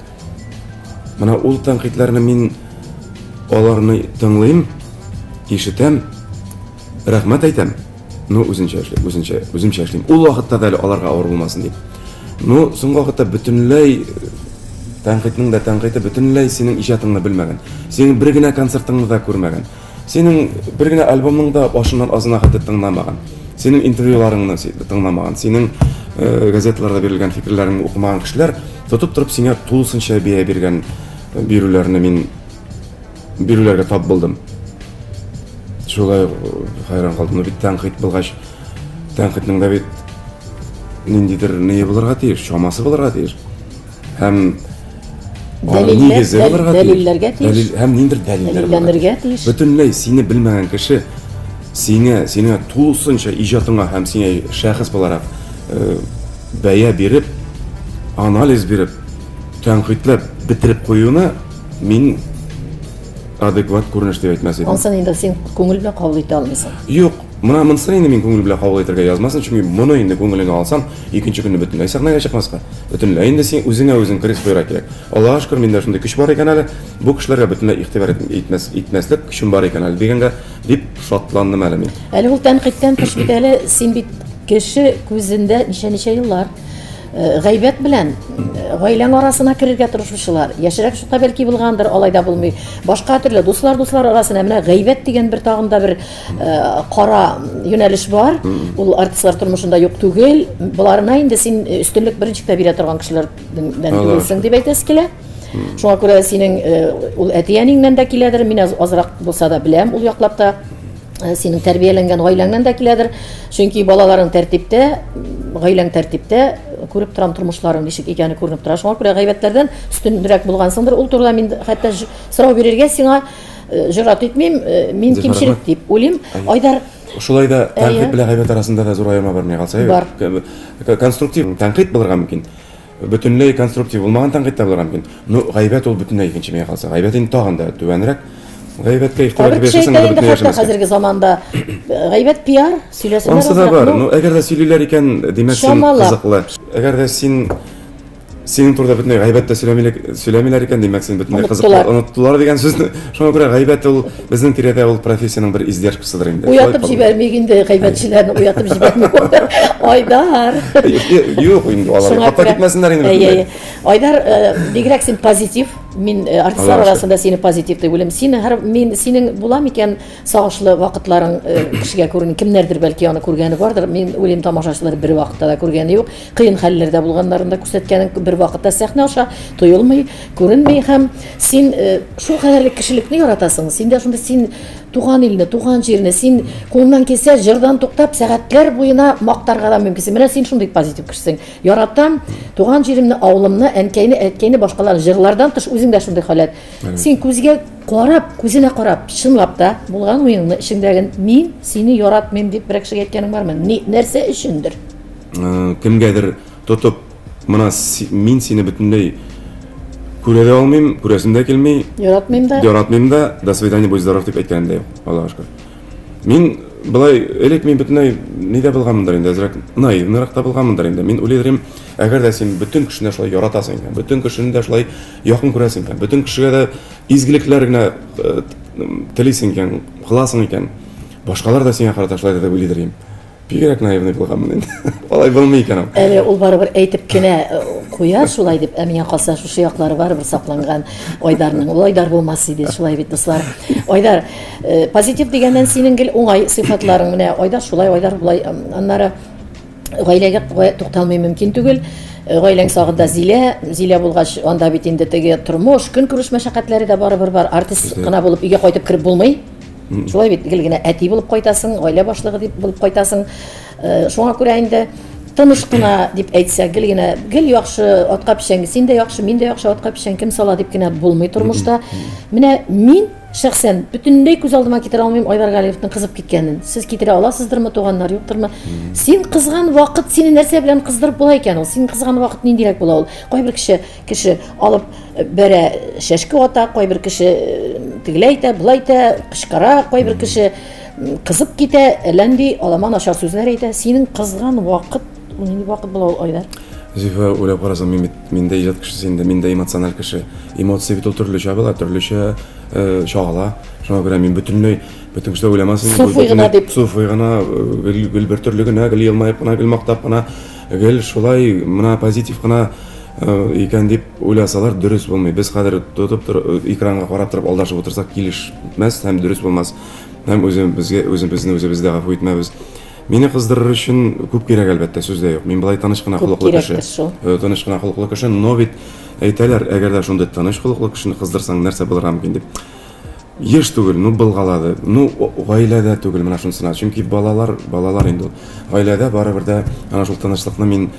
Менә ул тәнкыйтьләрне мин аларны тыңлыйм, ишетәм, рәхмәт әйтәм. Ну, үземчә эшлим. Ул вакытта да аларга авыр булмасын дип. Ну, соңгы вакытта бөтенләй тәнкыйтьнең дә тәнкыйте бөтенләй синең иҗатыңны белмәгән. Синең бер генә концертыңны да күрмәгән. Синең бер генә альбомның да башыннан азына хәтта тыңламаган. Синең интервьюларыңны тыңламаган. Синең газеталарда бирелгән фикерләреңне укымаган кешеләр тотып торып сиңа тулысынча бия биргән бирүләрне мин бирүләргә тап булдым. Шулай хайран калдым. Бит тәнкыйть булгач, тәнкыйтьнең дә бит ниндидер не булырга тиеш, чамасы булырга тиеш. Һәм дәлилләргә тиеш. Һәм ниндидер дәлилләргә тиеш. Бөтенләй сине белмәгән кеше сиңа тулысынча иҗатыңа һәм сиңа шәхес буларак бәя биреп, анализ биреп, тәнкыйтьләп битереп куюны мин адекват күренеш дип әйтмәс идем. Ансын инде син күңел белән кабул итә алмыйсың. Юк, монысын инде мин күңел белән кабул итәргә язмасын, чөнки моны инде күңелеңә алсам, икенче көнне бөтенләй сәхнәгә чыкмаска. Бөтенләй инде син үзеңә кырыс куярга кирәк. Аллаһка шөкер, миндә шундый көч бар икән әле. Бу кешеләргә бөтенләй игътибар итмәслек көчем бар икән әле дигәнгә дип шатландым әле мин. Әле ул тәнкыйтьтән тыш бит әле син бит кеше күзендә ничә еллар гайбәт белән гаиләң арасына керергә тырышучылар. Яшәрәк шука бәлки булгандыр, алай да булмый. Башка төрле дуслар арасына менә гайбәт дигән бер тагында бер кара юнәлеш бар. Ул артистлар тормышында юк түгел. Буларына инде син өстенлек беренчелектә бирә торган кешеләрдән түгелсең дип әйтәсе килә. Шуңа күрә синең ул әтиянеңнән дә киләдер. Мин азрак булса да беләм ул яклап та. Синең тәрбияләнгән гаиләңнән дә киләдер. Чөнки балаларың тәртиптә, гаиләң тәртиптә, күреп торам тормышларың ничек икәне күренеп тора. Шуңа күрә гайбәтләрдән өстенрәк булгансыңдыр. Ул турыда мин хәтта сорау бирергә сиңа җөрәт итмим, мин кимчелек дип уйлыйм. Айдар шулай да тәнкыйть белән гайбәт арасында да зур аерма бармый калса, конструктив тәнкыйть булырга мөмкин. Бөтенләй конструктив булмаган тәнкыйть та булырга мөмкин. Ну, гайбәт ул бөтенләй икенче миңа калса. Гайбәт инде тагын да түбәнрәк. Гайбәткә игътибар бирсәң дә бөтенләй яшәмәс. Хәзерге заманда гайбәт пиар сөйләсәләр. Ансы да бар. Ну, әгәр дә сөйлиләр икән, димәк син кызыклы. Әгәр дә синең турыда бөтенләй гайбәттә сөйләмиләр икән, димәк син бөтенләй кызыклы. Оныттылар дигән сүзне. Шуңа күрә гайбәт ул безнең тирәдә ул профессияның бер издержкасыдыр инде. Уятып җибәрмик инде гайбәтчеләрне, уятып җибәрмик. Айдар. Юк, инде алар хата китмәсеннәр инде. Айдар, бигрәк син позитив. Мин артистлар арасында сине позитив дип уйлыйм. Мин синең була микән сагышлы вакытларың кешегә күренә, кемнәрдер бәлки аны күргәне бардыр. Мин уйлыйм тамашачылар бер вакытта да күргәне юк. Кыен хәлләрдә булганнарында күрсәткәнең бер вакытта сәхнә аша тоелмый, күренмәй һәм син шул хәерле кешелекне яратасың. Синдә шунда син туган илне, туган җирне, син кулыңнан килсә җырдан туктап сәгатьләр буена мактарга да мөмкин. Менә син шундый позитив кешесең. Яратам туган җиремне, авылымны, әнкәйне, әткәйне, башкалар җырлардан тыш үзеңдә шундый халат. Син күзгә карап, күзенә карап, чынлап та булган уеңны ишеңдәген мин сине яратмыйм дип бер кешегә әйткәнең бармы? Нәрсә өчендер? Кемгәдер тотып, менә мин сине бөтенләй күрә дә алмыйм, күрәсем дә килми, яратмыйм да, до свидания, будь здоров дип әйткәнем дә юк, Аллаһка шөкер. Мин былай элек мин бөтенләй нидә булганмындыр инде, әзрәк наивнырак та булганмындыр инде. Мин уйлыйм, әгәр дә син бөтен кешене шулай яратасың икән, бөтен кешене дә шулай якын күрәсең икән, бөтен кешегә дә изгелекләр генә телисең икән, кыласың икән, башкалар да сиңа карата шулай дип уйлыйм. Бигрәк наивный булганмын инде. Алай булмый икән. Әле ул барыбер әйтеп кенә куя шулай дип, миңа калса шушы яклары барыбер сакланган Айдарның. Ул Айдар булмас иде, шулай бит дуслар. Айдар, позитив дигәннән синең гел уңай сыйфатларың менә Айдар шулай, Айдар булай, аннары гаиләгә тукталмый мөмкин түгел. Гаиләң сагында Зилә булгач, анда бит инде теге тормыш, көн күреш мәшәкатьләре дә барыбер бар. Артист кына булып өйгә кайтып кирип булмый. Шулай бит, гел генә әти булып кайтасың, гаилә башлыгы дип булып кайтасың. Шуңа күрә инде тыныш кына дип әйтсә, гел яхшы атка пишәң, син дә яхшы, мин дә яхшы атка пишәң, кем сала дип кенә булмый тормышта. Менә мин шәхсән бөтенләй күз алдыма китерә алмыйм Айдар Галиевның кызып киткәнен. Сез китерә аласыздырмы, туганнар юктырмы? Син кызган вакыт сине нәрсә белән кыздырып була икән ул? Син кызган вакыт ниндирәк була ул? Кайбер кеше алып бәрә шәшке ата, кайбер кеше тегеләй әйтә, булай әйтә, кычкыра, кайбер кеше кызып китә, ләнди аламан начар сүзләр әйтә. Синең кызган вакыт, ул нинди вакыт була ул, Айдар? Зифа, уйлап карасаң, мин дә иҗат кешесе инде, мин дә эмоциональ кеше. Эмоция бит ул төрлечә була, төрлечә чагыла. Шуңа күрә мин бөтен кеше уйламасын. Суфый гына, гел бер төрле генә, гел елмаеп кына, гел мактап кына, гел шулай мына позитив кына икән дип уйласалар дөрес булмый. Без хәзер тотып экранга карап торып алдашып утырсак килешмәс һәм дөрес булмас. Һәм үзебезне гафу итмәбез. Мине кыздырыр өчен күп кирәк әлбәттә, сүз дә юк. Мин былай тыныч кына холыклы кеше. Тыныч кына холыклы кеше, но бит әйтәләр, әгәр дә шундый тыныч холыклы кешене кыздырсаң, нәрсә булырга мөмкин дип. Еш түгел, былгалады. Гаиләдә түгел менә шунысына. Чөнки балалар инде ул. Гаиләдә барыбер дә ана шул тынычлыкны мин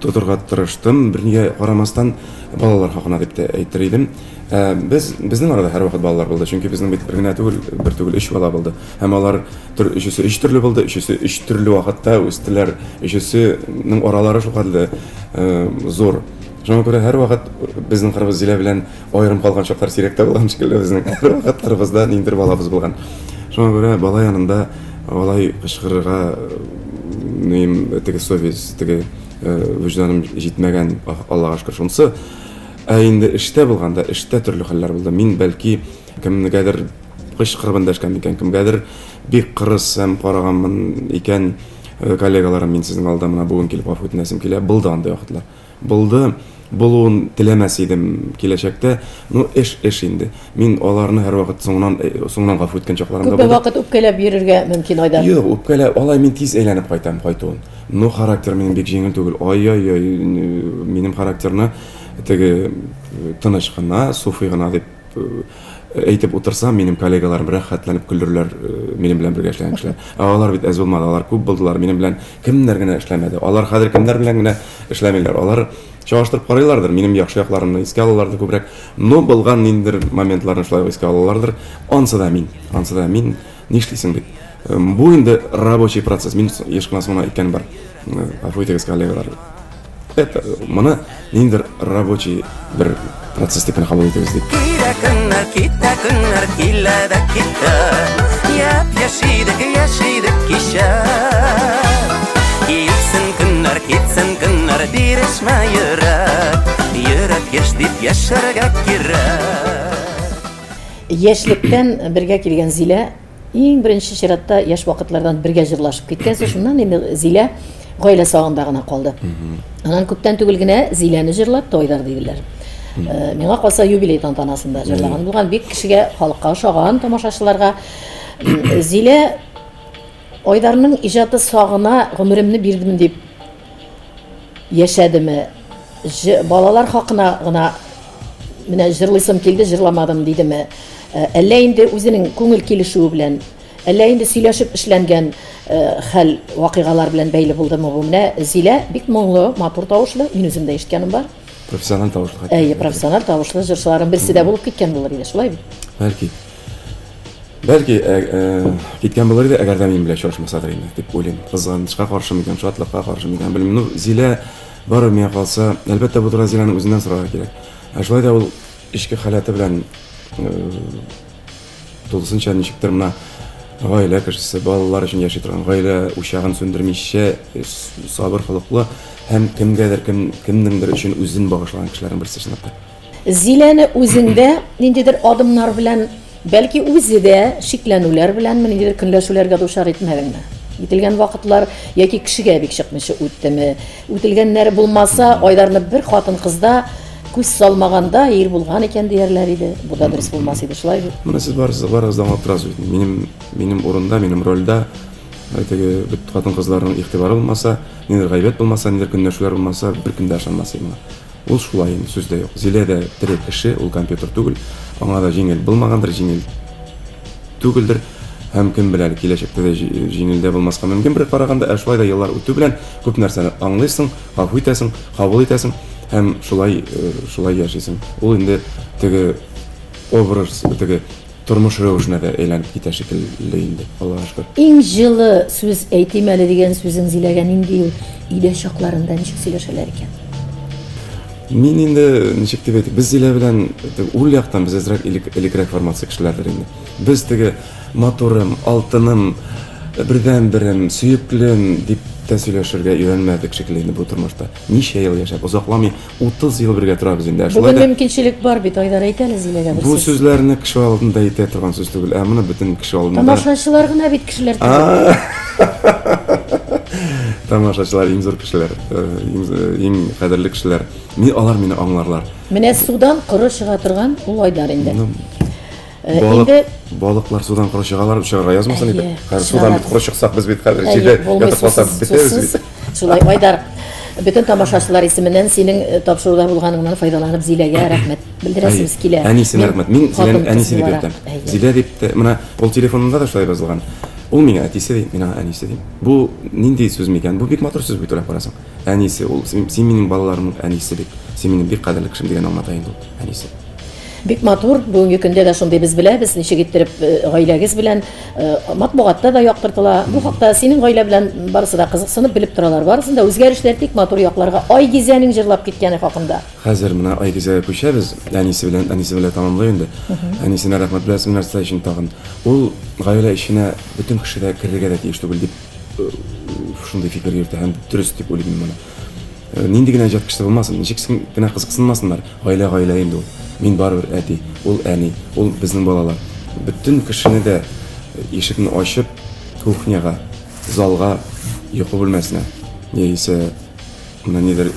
тотырга тырыштым, бернигә карамастан балалар хакына дип тә әйтер идем. Безнең арада һәр вакыт балалар булды, чөнки безнең бит бер түгел 3 бала булды. Һәм алар өчесе 3 төрле булды, өчесе 3 төрле вакытта үстеләр. Өчесенең аралары шулкадәр зур. Шуңа күрә һәр вакыт безнең кырыбыз Зилә белән аерым калган чаклар сирәк тә булган шикелле, безнең һәр вакыт кырыбызда ниндер балабыз булган. Шуңа күрә бала янында алай кычкырырга теге совесть, теге вөҗданым җитмәгән, Аллага шөкер шунысы. Инде эштә булганда, эштә төрле хәлләр булды. Мин бәлки кемнегәдер кычкырып дәшкән икән, кемгәдер бик кырыс һәм караганмын икән, коллегаларым, мин сезнең алда менә бүген килеп гафу үтенәсем килә. Булды андый вакытлар. Булды, булуын теләмәс идем киләчәктә. Эш инде. Мин аларны һәр вакыт соңнан гафу үткән чакларымда булды. Күп вакыт үпкәләп йөрергә мөмкин, Айдар. Юк, үпкәләп, алай мин тиз әйләнеп кайтуын. Но характер минем бик җиңел түгел. Ай, минем характерны теге тыныч кына, суфый гына дип әйтеп утырсам, минем коллегаларым рәхәтләнеп көлдерләр минем белән бергә эшләгән кешеләр. Алар бит әз булмады, алар күп булдылар, минем белән кемнәр генә эшләмәде. Алар хәзер кемнәр белән генә эшләмиләр. Алар чагыштырып карыйлардыр, минем яхшы якларымны искә алалардыр күбрәк. Но булган ниндер моментларны шулай искә алалардыр. Ансы да мин нишлисең бит. Бу инде рабочий процесс. Мин еш кына соңына әйткән бар. Гафу итегез, коллегалар. Это моны ниндер рабочий бер процесс дип кабул итегез дип. Китә көннәр килә дә китә. Яшидек кичә. Китсен көннәр бирешмә йөрәк яшь дип яшәргә кирәк. Яшьлектән бергә килгән Зилә иң беренче чиратта яшь вакытлардан бергә җырлашып киткән, шуннан инде Зилә гаилә сагында гына калды. Аннан күптән түгел генә Зиләне җырлап Айдар диделәр. Миңа калса юбилей тантанасында җырлаган булган, бик кешегә, халыкка ошаган, тамашачыларга. Зилә Айдарның иҗаты сагына гомеремне бирдем дип яшәдеме? Балалар хакына гына менә җырлыйсым килде, җырламадым дидеме? Әллә инде үзенең күңел килешүе белән, әллә инде сөйләшеп эшләнгән хәл вакыйгалар белән бәйле булдымы бу? Менә Зилә бик моңлы, матур тавышлы, мин үзем дә ишеткәнем бар. Профессиональ тавышлы. Профессиональ тавышлы җырчыларның берсе дә булып киткән булыр иде, шулай бит? Бәлки киткән булыр иде, әгәр дә мин белән чорышмасадыр инде дип уйлыйм. Кызганычка каршы микән, шатлыкка каршы микән, белмим. Зилә бары миңа калса, әлбәттә бу турыда Зиләнең үзеннән сорарга кирәк. Шулай да ул ички халаты белән тулысынча ничектер менә гаилә кешесе, балалар өчен яши торган, гаилә учагын сүндермичә, сабыр холыклы һәм кемнеңдер өчен үзен багышлаган кешеләрнең берсе чынлап та. Зиләне үзендә ниндидер адымнар белән, бәлки үзе дә шикләнүләр белән ниндидер көнләшүләргә дучар итмәгәнме? Ителгән вакытлар яки кешегә бик чыкмыйча үттеме? Үтелгәннәр булмаса, Айдарны бер хатын кызда күз салмаганда ир булган икән диярләр иде. Бу да дөрес булмас иде, шулай бит. Менә сез барыгыздан аңлап торасыз. Минем урында, минем рольдә теге бит хатын кызларның игътибары булмаса, ниндер гайбәт булмаса, ниндер көнләшүләр булмаса, бер көндә ышанмас идем. Ул шулай инде, сүз дә юк. Зилә дә тере кеше, ул компьютер түгел. Аңа да җиңел булмагандыр, җиңел түгелдер. һәм кем белә, киләчәктә дә җиңелдә булмаска мөмкин. Бер караганда, шулай да еллар үтү белән күп нәрсәне аңлыйсың, гафу итәсең, кабул итәсең һәм шулай яшисең. Ул инде теге образ, теге тормыш рәвешенә дә әйләнеп китә шикелле инде. Аллаһка шөкер. Иң җылы сүз әйтим әле дигән сүзең Зиләгә нинди ул өйдә чакларында ничек сөйләшәләр икән? Мин инде ничек дип әйтик, без Зилә белән ул яктан без әзрәк элекрәк формация кешеләрдер инде. Без теге моторым, алтыным, бердән-берем, сөеклем дип тә сөйләшергә өйрәнмәдек шикелле инде бу тормышта. Ничә ел яшәп, узакламый 30 ел бергә торабыз инде. Бүген мөмкинчелек бар бит, Айдар әйтә әле Зиләгә бер Бу сүз. сүзләрне кеше алдында әйтә торган сүз түгел, ә моны бөтен кеше алдында. Тамашачылар гына бит кешеләр түгел. Тамашачылар иң зур кешеләр, иң кадерле кешеләр. Алар мине аңларлар. Менә судан коры чыга торган ул Айдар инде. Балыклар судан коры чыгалар, чыгарга язмасын иде. Хәзер Судан бит коры чыксак, без бит хәзер җирдә ятып калсак бетәбез бит. Шулай Айдар, бөтен тамашачылар исеменнән синең тапшыруда булганыңнан файдаланып Зиләгә рәхмәт белдерәсебез килә. Әнисенә рәхмәт. Мин Зиләнең әнисен дип әйтәм. Зилә дип, менә ул телефонында да шулай язылган. Ул миңа әтисе ди, миңа әнисе ди. Бу нинди сүз микән? Бу бик матур сүз бит, карасаң. Әнисе, ул син минем балаларымның әнисе бит. Син минем бик кадерле кешем дигән аңлата инде ул әнисе. Бик матур, бүгенге көндә дә шундый без беләбез, ничек иттереп гаиләгез белән матбугатта да яктыртыла. Бу хакта синең гаилә белән барысы да кызыксынып белеп торалар. Барысында үзгәрешләр тик матур якларга. Айгизәнең җырлап киткәне хакында. Хәзер менә Айгизәгә күчәбез. Әнисе белән тамамлый инде. Әнисенә рәхмәт беләсем нәрсә өчен тагын. Ул гаилә ишенә бөтен кеше дә кергә дә тиеш түгел дип шундый фикер йөртә һәм дөрес дип уйлыйм моны. Нинди генә җат кеше булмасын, ничек генә кызыксынмасыннар. Гаилә инде ул. Мин барбер әти, ул әни, ул безнең балалар. Бөтен кешене дә ишекне ачып кухняга, залга, йокы бүлмәсенә, яисә менә нидер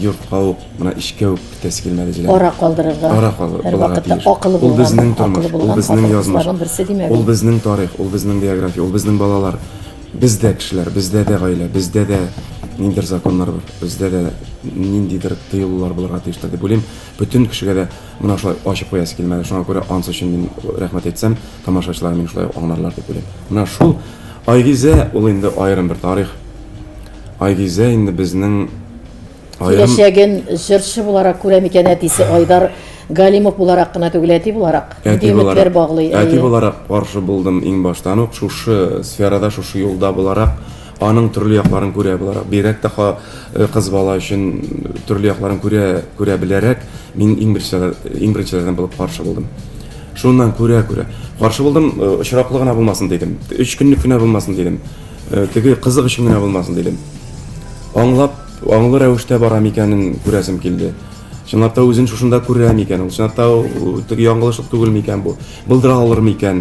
йортка ук, менә ишкә ук китәсе килмәде Зилә. Ара калдырырга. Ул безнең тормыш, ул безнең язмыш, ул безнең тарих, ул безнең география, ул безнең балалар. Бездә кешеләр, бездә дә гаилә, бездә дә ниндидер законнар бар, бездә дә ниндидер тыелулар булырга тиештер дип уйлыйм. Бөтен кешегә дә моны шулай ачып куясы килмәде. Шуңа күрә ансы өчен мин рәхмәт әйтсәм, тамашачылар мине шулай аңларлар дип уйлыйм. Менә шул Айгизә ул инде аерым бер тарих. Айгизә инде безнең аерым киләчәген җырчы буларак күрә микән әтисе Айдар Галимов буларак кына түгел, әти буларак. Үмитләр баглый. Әти буларак каршы булдым иң баштан ук, шушы сферада, шушы юлда буларак, аның төрле якларын күрә буларак, бирәк тә кыз бала өчен төрле якларын күрә беләрәк, мин иң беренчеләрдән булып каршы булдым. Шуннан күрә каршы булдым, очраклы гына булмасын дидем. 3 көнлек кенә булмасын дидем. Теге кызык өчен генә булмасын дидем. Аңлы рәвештә бара микәнен күрәсем килде. Чынлап та үзен шушында күрә микән ул? Чынлап та яңгылышлык түгел микән бу? Булдыра алыр микән?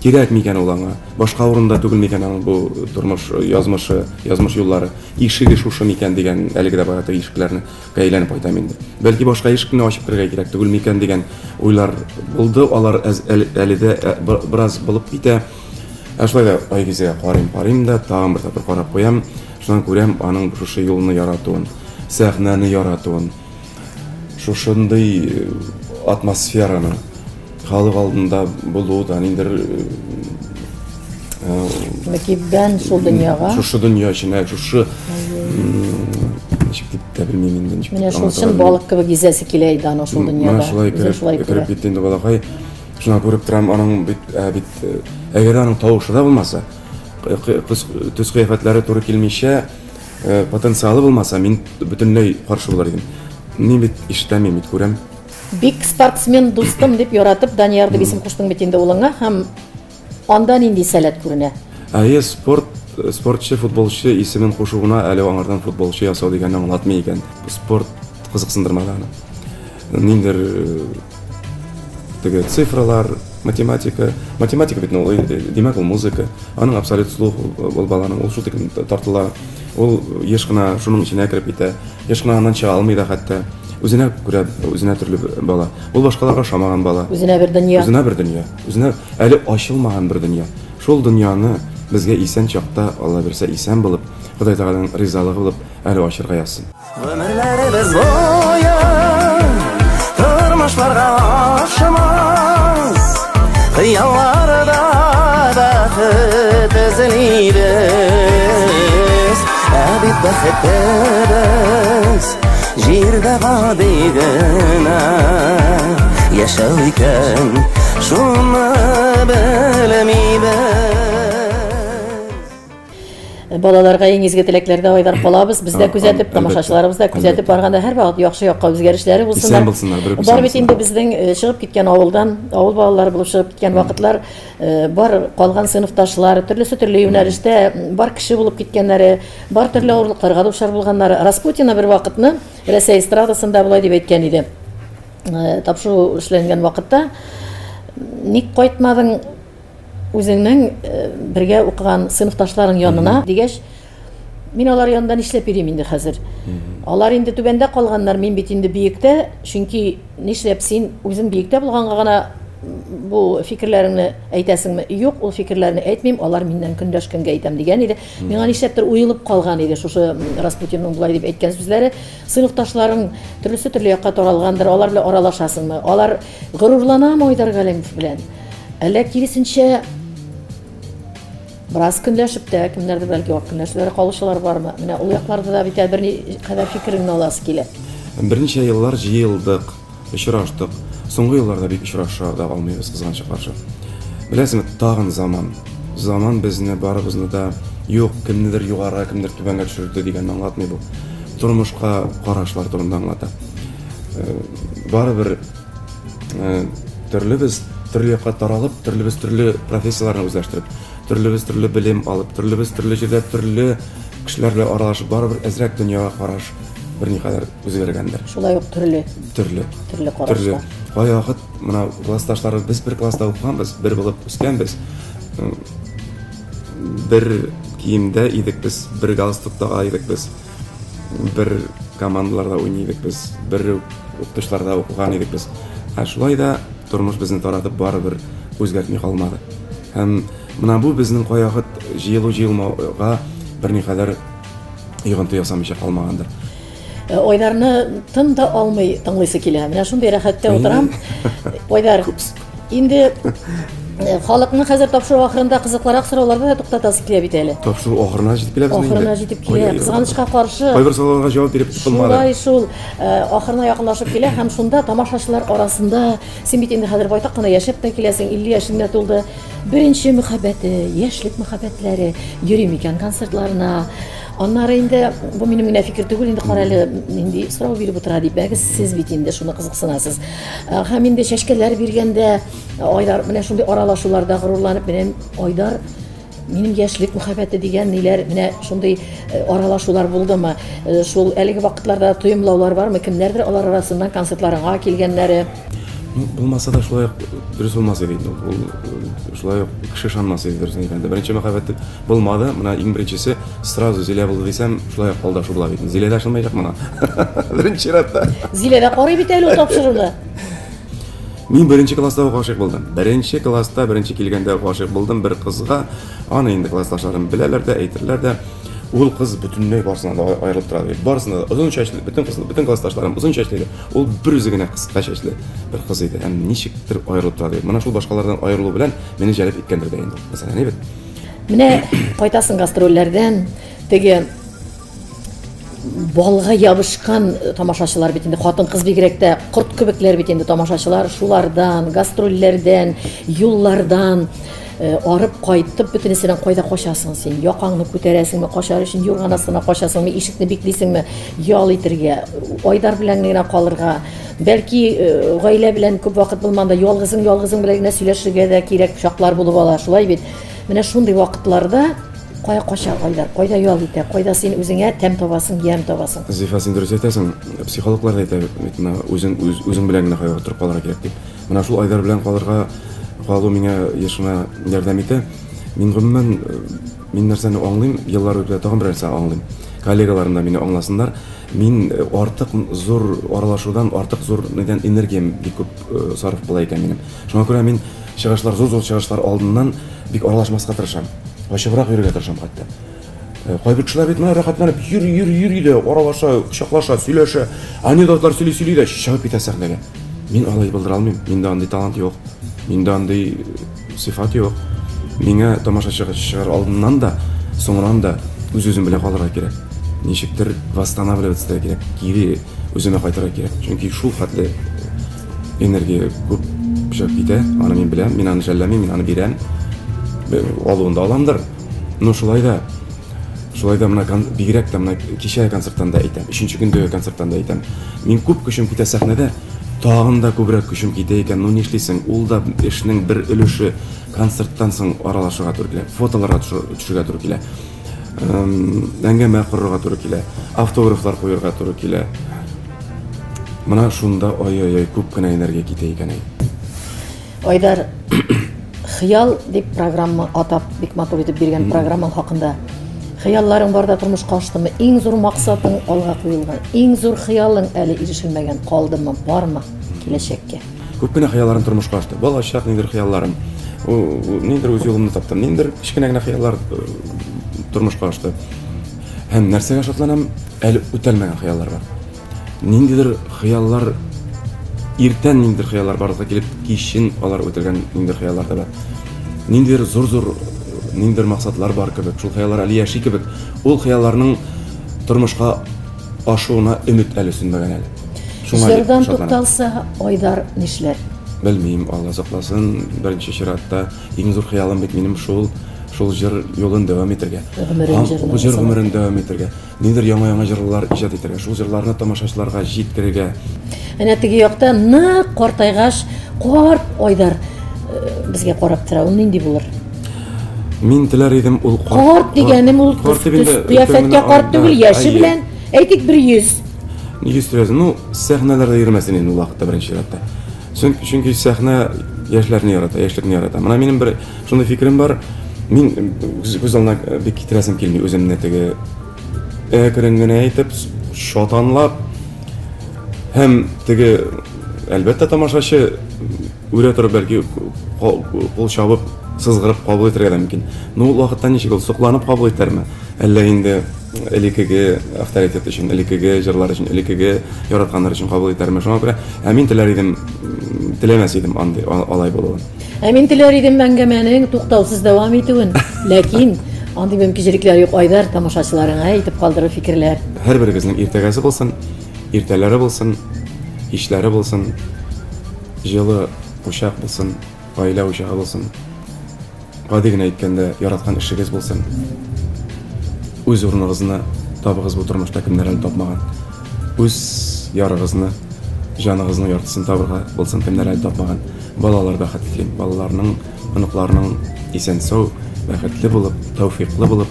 Кирәк микән ул аңа? Башка урында түгел микән аның бу тормыш язмыш юллары? Ишеге шушы микән дигән әлеге дә бая ишекләрне әйләнеп айтам инде. Бәлки башка ишекне ачып кергә кирәк түгел микән дигән уйлар булды. Алар әле дә бераз булып китә. Шулай да Айгизәгә карыйм да, тагын бер тапкыр карап куям. Шуннан күрәм аның шушы юлны яратуын, сәхнәне яратуын. Шушындый атмосфераны халык алдында булууда ниндер мәкибән шул дөньяга, шушы дөнья эченә, шушы ничек дип тә белмим инде, ничек. Менә шул өчен балык кебек гизәсе килә иде аның шул дөньяда. Менә шулай кереп китте инде балакай. Шуңа күреп торам, аның бит әгәр аның тавышы да булмаса, төс кыяфәтләре туры килмичә, потенциалы булмаса, мин бөтенләй каршы булыр идем. Мин бит ишетәм, бит күрәм. Бик спортсмен дустым дип яратып Данияр дип исем куштың бит инде улыңа, һәм анда нинди сәләт күренә? Спортчы, футболчы исемен кушуына әле аңардан футболчы ясау дигәнне аңлатмый икән. Спорт кызыксындырмады аны. Ниндер теге цифралар, математика бит демәк ул музыка. Аның абсолют слух ул баланың, ул шул тиклем тартыла. Ул еш кына шуның içine кирип китә. Еш кына аннан чыга алмый да хәтта. Үзенә күрә, үзенә төрле бала. Ул башкаларга шамаган бала. Үзенә бер дөнья. Үзенә әле ачылмаган бер дөнья. Шул дөньяны безгә исән чакта, Алла берсә исән булып, Ходай Тәгаланың ризалыгы булып, әле ачырга язсын. Гомерләребез буе тормышларга ашамас, хыялларда эзлейбез, бит бәхеттәбез җирдә гади генә яшәү икән, шуны белмибез. Балаларга иң изге теләкләрдә айдар калабыз. Без дә күзәтеп, тамашачыларыбыз да күзәтеп барганда һәрвакыт яхшы якка үзгәрешләре булсыннар. Исән булсыннар, Бар бит инде безнең чыгып киткән авылдан, авыл балалары булып чыгып киткән вакытлар, бар калган сыйныфташлар, төрле юнәлештә бар кеше булып киткәннәре, бар төрле авырлыкларга дучар булганнары. Распутина бер вакытны Рәсәй эстрадасында булай дип әйткән иде. Тапшыру эшләнгән вакытта ник кайтмадың үзеңнең бергә укыган сыйныфташларың янына дигәч, мин алар янында нишләп йөрим инде хәзер. Алар инде түбәндә калганнар, мин бит инде биектә, чөнки нишләп син үзең биектә булганга гына бу фикерләреңне әйтәсеңме? Юк, ул фикерләрне әйтмим, алар миннән көндәшкәнгә әйтәм дигән иде. Миңа нишләптер уелып калган иде шушы Распутинның булай дип әйткән сүзләре. Сыйныфташларың төрле якка таралгандыр, алар белән аралашасыңмы? Алар горурланамы Айдар Галимов белән? Әллә киресенчә Браз көнләшеп тә, кемнәрдер бәлки вак көнләшүләре калышалар бармы? Менә ул якларда да бит бер кадәр фикереңне аласы килә. Берничә еллар җыелдык, очраштык. Соңгы елларда бик очраша да алмыйбыз кызганча каршы. Беләсезме, тагын заман безне барыбызны да юк, кемнедер югары, кемдер түбәнгә төшерде дигән аңлатмый бу. Тормышка карашлар турында аңлата. Барыбер төрле якка таралып, төрле профессияларны үзләштереп, төрле белем алып, төрле җирдә төрле кешеләр белән аралашып, барыбер әзрәк дөньяга караш берникадәр үзгәргәндер. Шулай ук төрле карашлар. Баягы менә классташлары, без бер класста укыганбыз, бер булып үскәнбез. Бер киемдә идек без, бер галстукта идек без, бер командаларда уйныйдык без, бер укытышларда укыган идек без. Шулай да тормыш безне таратып барыбер үзгәртми калмады. Һәм менә бу безнең каягыт җыелмауга берникадәр йогынты ясамыйча калмагандыр. Айдарны тын да алмый тыңлыйсы килә. Менә шундый рәхәттә утырам. Айдар, инде халыкны хәзер тапшыру ахырында кызыклырак сорауларда да туктатасы килә бит әле. Тапшыру ахырына җитеп киләбез инде. Ахырына җитеп килә. Кызганычка каршы. Кайбер сорауларга җавап биреп тотылмады. Шулай шул ахырына якынлашып килә һәм шунда тамашачылар арасында син бит инде хәзер байтак кына яшәп тә киләсең, 50 яшеңдә тулды. Беренче мөхәббәте, яшьлек мөхәббәтләре йөри микән концертларына. Аннары инде бу минем генә фикер түгел, инде каралы инде сорау биреп утыра дип, бәгез сез бит инде шуны кызыксынасыз. Һәм инде чәчкәләр биргәндә Айдар менә шундый аралашуларда горурланып, менә Айдар минем яшьлек мөхәббәте дигән ниләр, менә шундый аралашулар булдымы? Шул әлеге вакытларда тоемлаулар бармы? Кемнәрдер алар арасыннан концертларга килгәннәре? Булмаса да шулай дөрес булмас иде. Ул шулай кеше ышанмас иде дөрес әйткәндә. Беренче мөхәббәт булмады. Менә иң беренчесе сразу Зилә булды дисәм, шулай калдашу була бит. Зилә дә ышанмаячак менә. Беренче ратта. Зилә дә карый бит әле ул тапшыруны. Мин беренче класста гашыйк булдым. Беренче класста беренче килгәндә гашыйк булдым бер кызга. Аны инде классташларым беләләр дә, әйтерләр дә. Ул кыз бөтенләй барсына да аерылып тора бит. Барсына да озын чәчле, бөтен классташларым озын чәчле. Ул бер үзе генә кыска чәчле бер кыз иде. Һәм ничектер аерылып тора бит. Менә шул башкалардан аерылу белән мине җәлеп иткәндер дә инде. Мәсәлән, әйбет. Менә кайтасың гастрольләрдән, теге балга ябышкан тамашачылар бит инде, хатын-кыз бигрәк тә корт кебекләр бит инде тамашачылар, шулардан, гастрольләрдән, юллардан арып кайтып бөтенесеннән кайда качасың син? Якаңны күтәрәсеңме, качар өчен юрган астына качасыңмы, ишекне биклисеңме, ял итәргә, Айдар белән генә калырга, бәлки гаилә белән күп вакыт булмаганда ялгызың белән генә сөйләшергә дә кирәк чаклар булып ала, шулай бит. Менә шундый вакытларда кая кача Айдар, кайда ял итә, кайда син үзеңә тәм табасың, ямь табасың. Зифа, син дөрес әйтәсең, психологлар да әйтә, менә үзең белән генә кая торып калырга кирәк дип. Менә шул Айдар белән калу миңа яшемә ярдәм итә. Мин гомумән нәрсәне аңлыйм, еллар үтә тагын бер нәрсә аңлыйм. Коллегаларым да мине аңласыннар. Мин артык зур аралашудан, артык зур энергиям бик күп сарыф була икән минем. Шуңа күрә мин чыгышлар, зур чыгышлар алдыннан бик аралашмаска тырышам. Ачыграк йөрергә тырышам хәтта. Кайбер кешеләр бит менә рәхәтләнеп йөри дә, аралаша, кочаклаша, сөйләшә, анекдотлар сөйли дә чыгып китә сәхнәгә. Мин алай булдыра алмыйм. Миндә андый талант юк. Миндә андый сыйфат юк. миңа тамашачыга чыгар алдыннан да, соңынан да үз-үзем белән калырга кирәк. Ничектер восстанавливаться кирәк, кире үземә кайтырга кирәк. Чөнки шул хәтле энергия күп чыгып китә, аны мин беләм, мин аны жәлләмим, мин аны бирәм. Алуында аламдыр. Ну шулай да мына бигрәк тә мына кичә концерттан да әйтәм, 3нче көндәге концерттан да әйтәм. Мин күп көчем китә сәхнәдә, тагын да күбрәк көчем китә икән. Ну нишлисең, ул да эшнең бер өлеше концерттан соң аралашырга туры килә, фотоларга төшергә туры килә. Әңгәмә корырга туры килә, автографлар куярга туры килә. Мына шунда ай күп кенә энергия китә икән. Айдар, хыял дип программа атап бик матур итеп биргән программа хакында. Хыялларың барда тормышка аштымы? Иң зур максатың алга куелган, иң зур хыялың әле ирешелмәгән калдымы, бармы киләчәккә? Күп кенә хыялларым тормышка ашты. Балачак ниндер хыялларым. Ниндер үз юлымны таптым. Ниндер кичкенә генә хыяллар тормышка ашты. Һәм нәрсәгә шатланам? Әле үтәлмәгән хыяллар бар. Ниндидер хыяллар иртән ниндер хыяллар барлыкка килеп, кичен алар үтелгән ниндер хыяллар да бар. Ниндер зур ниндер максатлар бар кебек, шул хыяллар әле яши кебек. Ул хыялларның тормышка ашуына өмет әле сүнмәгән әле. Җырдан тукталса, Айдар нишләр? Белмим, Алла сакласын. Беренче чиратта иң зур хыялым бит минем шул җыр юлын дәвам итәргә. Җыр гомерен дәвам итәргә. Ниндер яңа җырлар иҗат итәргә. Шул җырларны тамашачыларга җиткерергә. Әнә теге якта нык картайгач, карт Айдар безгә карап тора. Ул нинди булыр? Мин теләр идем ул карт дигәнем ул кыяфәткә карт түгел, яше белән әйтик 100. 100. Ну, сәхнәләрдә йөрмәсен инде ул вакытта беренче чиратта. Чөнки сәхнә яшьләрне ярата, яшьлекне ярата. Менә минем бер шундый фикерем бар. Мин күз алдына бик китерәсем килми үземне теге әкрен генә әйтеп, шатанлап һәм теге әлбәттә тамашачы үрә торып бәлки кул чабып, сызгырып кабул итәргә дә мөмкин. Ну, ул вакытта ничек ул сокланып кабул итәрме? Әллә инде элекеге авторитет өчен, элекеге җырлар өчен, элекеге яратканнар өчен кабул итәрме? Шуңа күрә мин теләр идем, теләмәс идем алай булуын. Мин теләр идем әңгәмәнең туктаусыз дәвам итүен. Ләкин андый мөмкинлекләр юк, Айдар, тамашачыларыңа әйтеп калдыру фикерләр. Һәрберегезнең иртәгәсе булсын, иртәләре булсын, кичләре булсын, җылы учак булсын, гаилә учагы булсын. Гади генә әйткәндә, яраткан эшегез булсын. Үз урыныгызны табыгыз бу тормышта кемнәр әле тапмаган. Үз ярыгызны, җаныгызның яртысын табырга булсын кемнәр әле тапмаган. Балалар бәхет телим. Балаларның, оныкларның исән-сау, бәхетле булып, тәүфиклы булып,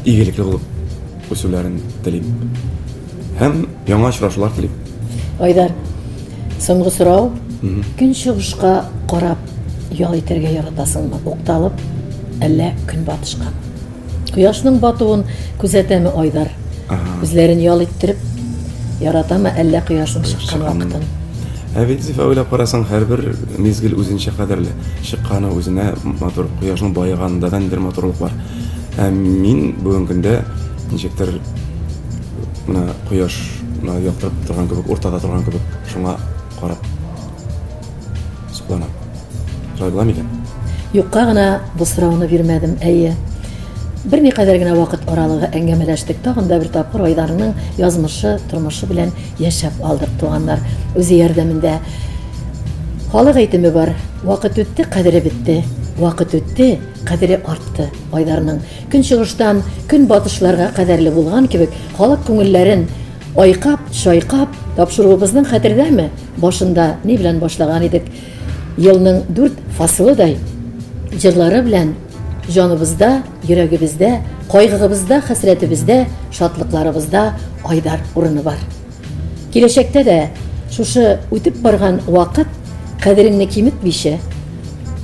игелекле булып үсүләрен телим. Һәм яңа очрашулар телим. Айдар, соңгы сорау. Көн чыгышка карап ял итәргә яратасыңмы? Укталып, әллә көнбатышка? Кояшның батуын күзәтәме Айдар? Үзләрен ял иттереп яратамы, әллә кояшның чыккан вакытын? Бит зифа уйлап карасаң, һәрбер мизгел үзенчә кадерле. Чыкканы үзенә матур, кояшның байыганында да бер матурлык бар. Мин бүген көндә ничектер мына кояш яктырып торган кебек, уртада торган кебек, шуңа карап сукланам. Шулай микән? Юкка гына бу сорауны бирмәдем, әйе. Бер никадәр генә вакыт аралыгы әңгәмәләштек. Тагын да бер тапкыр Айдарның язмышы, тормышы белән яшәп алдык, туганнар. Үзе ярдәмендә. Халык әйтеме бар. Вакыт үтте, кадере бетте. Вакыт үтте, кадере артты. Айдарның көн чыгыштан көн батышларга кадерле булган кебек, халык күңелләрен айкап, шайкап, тапшыруыбызның хәтердәме? Башында ни белән башлаган идек? Елның 4 фасылыдай җырлары белән җаныбызда, йөрәгебездә, кайгыгыбызда, хәсрәтебездә, шатлыкларыбызда Айдар урыны бар. Киләчәктә дә шушы үтеп барган вакыт кадереңне киметмичә,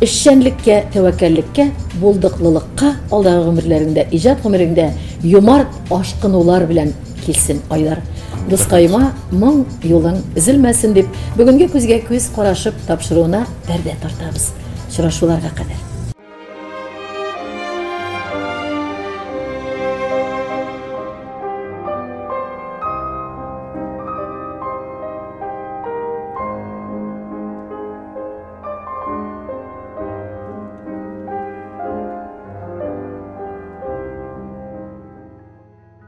эшчәнлеккә, тәвәккәллеккә, булдыклылыкка алдагы гомерләреңдә, иҗат гомереңдә юмарт ашкынулар белән килсен Айдар. Дускайма моң юлың өзелмәсен дип, бүгенге күзгә күз карашып тапшыруына пәрдә тартабыз. Очрашуларга кадәр.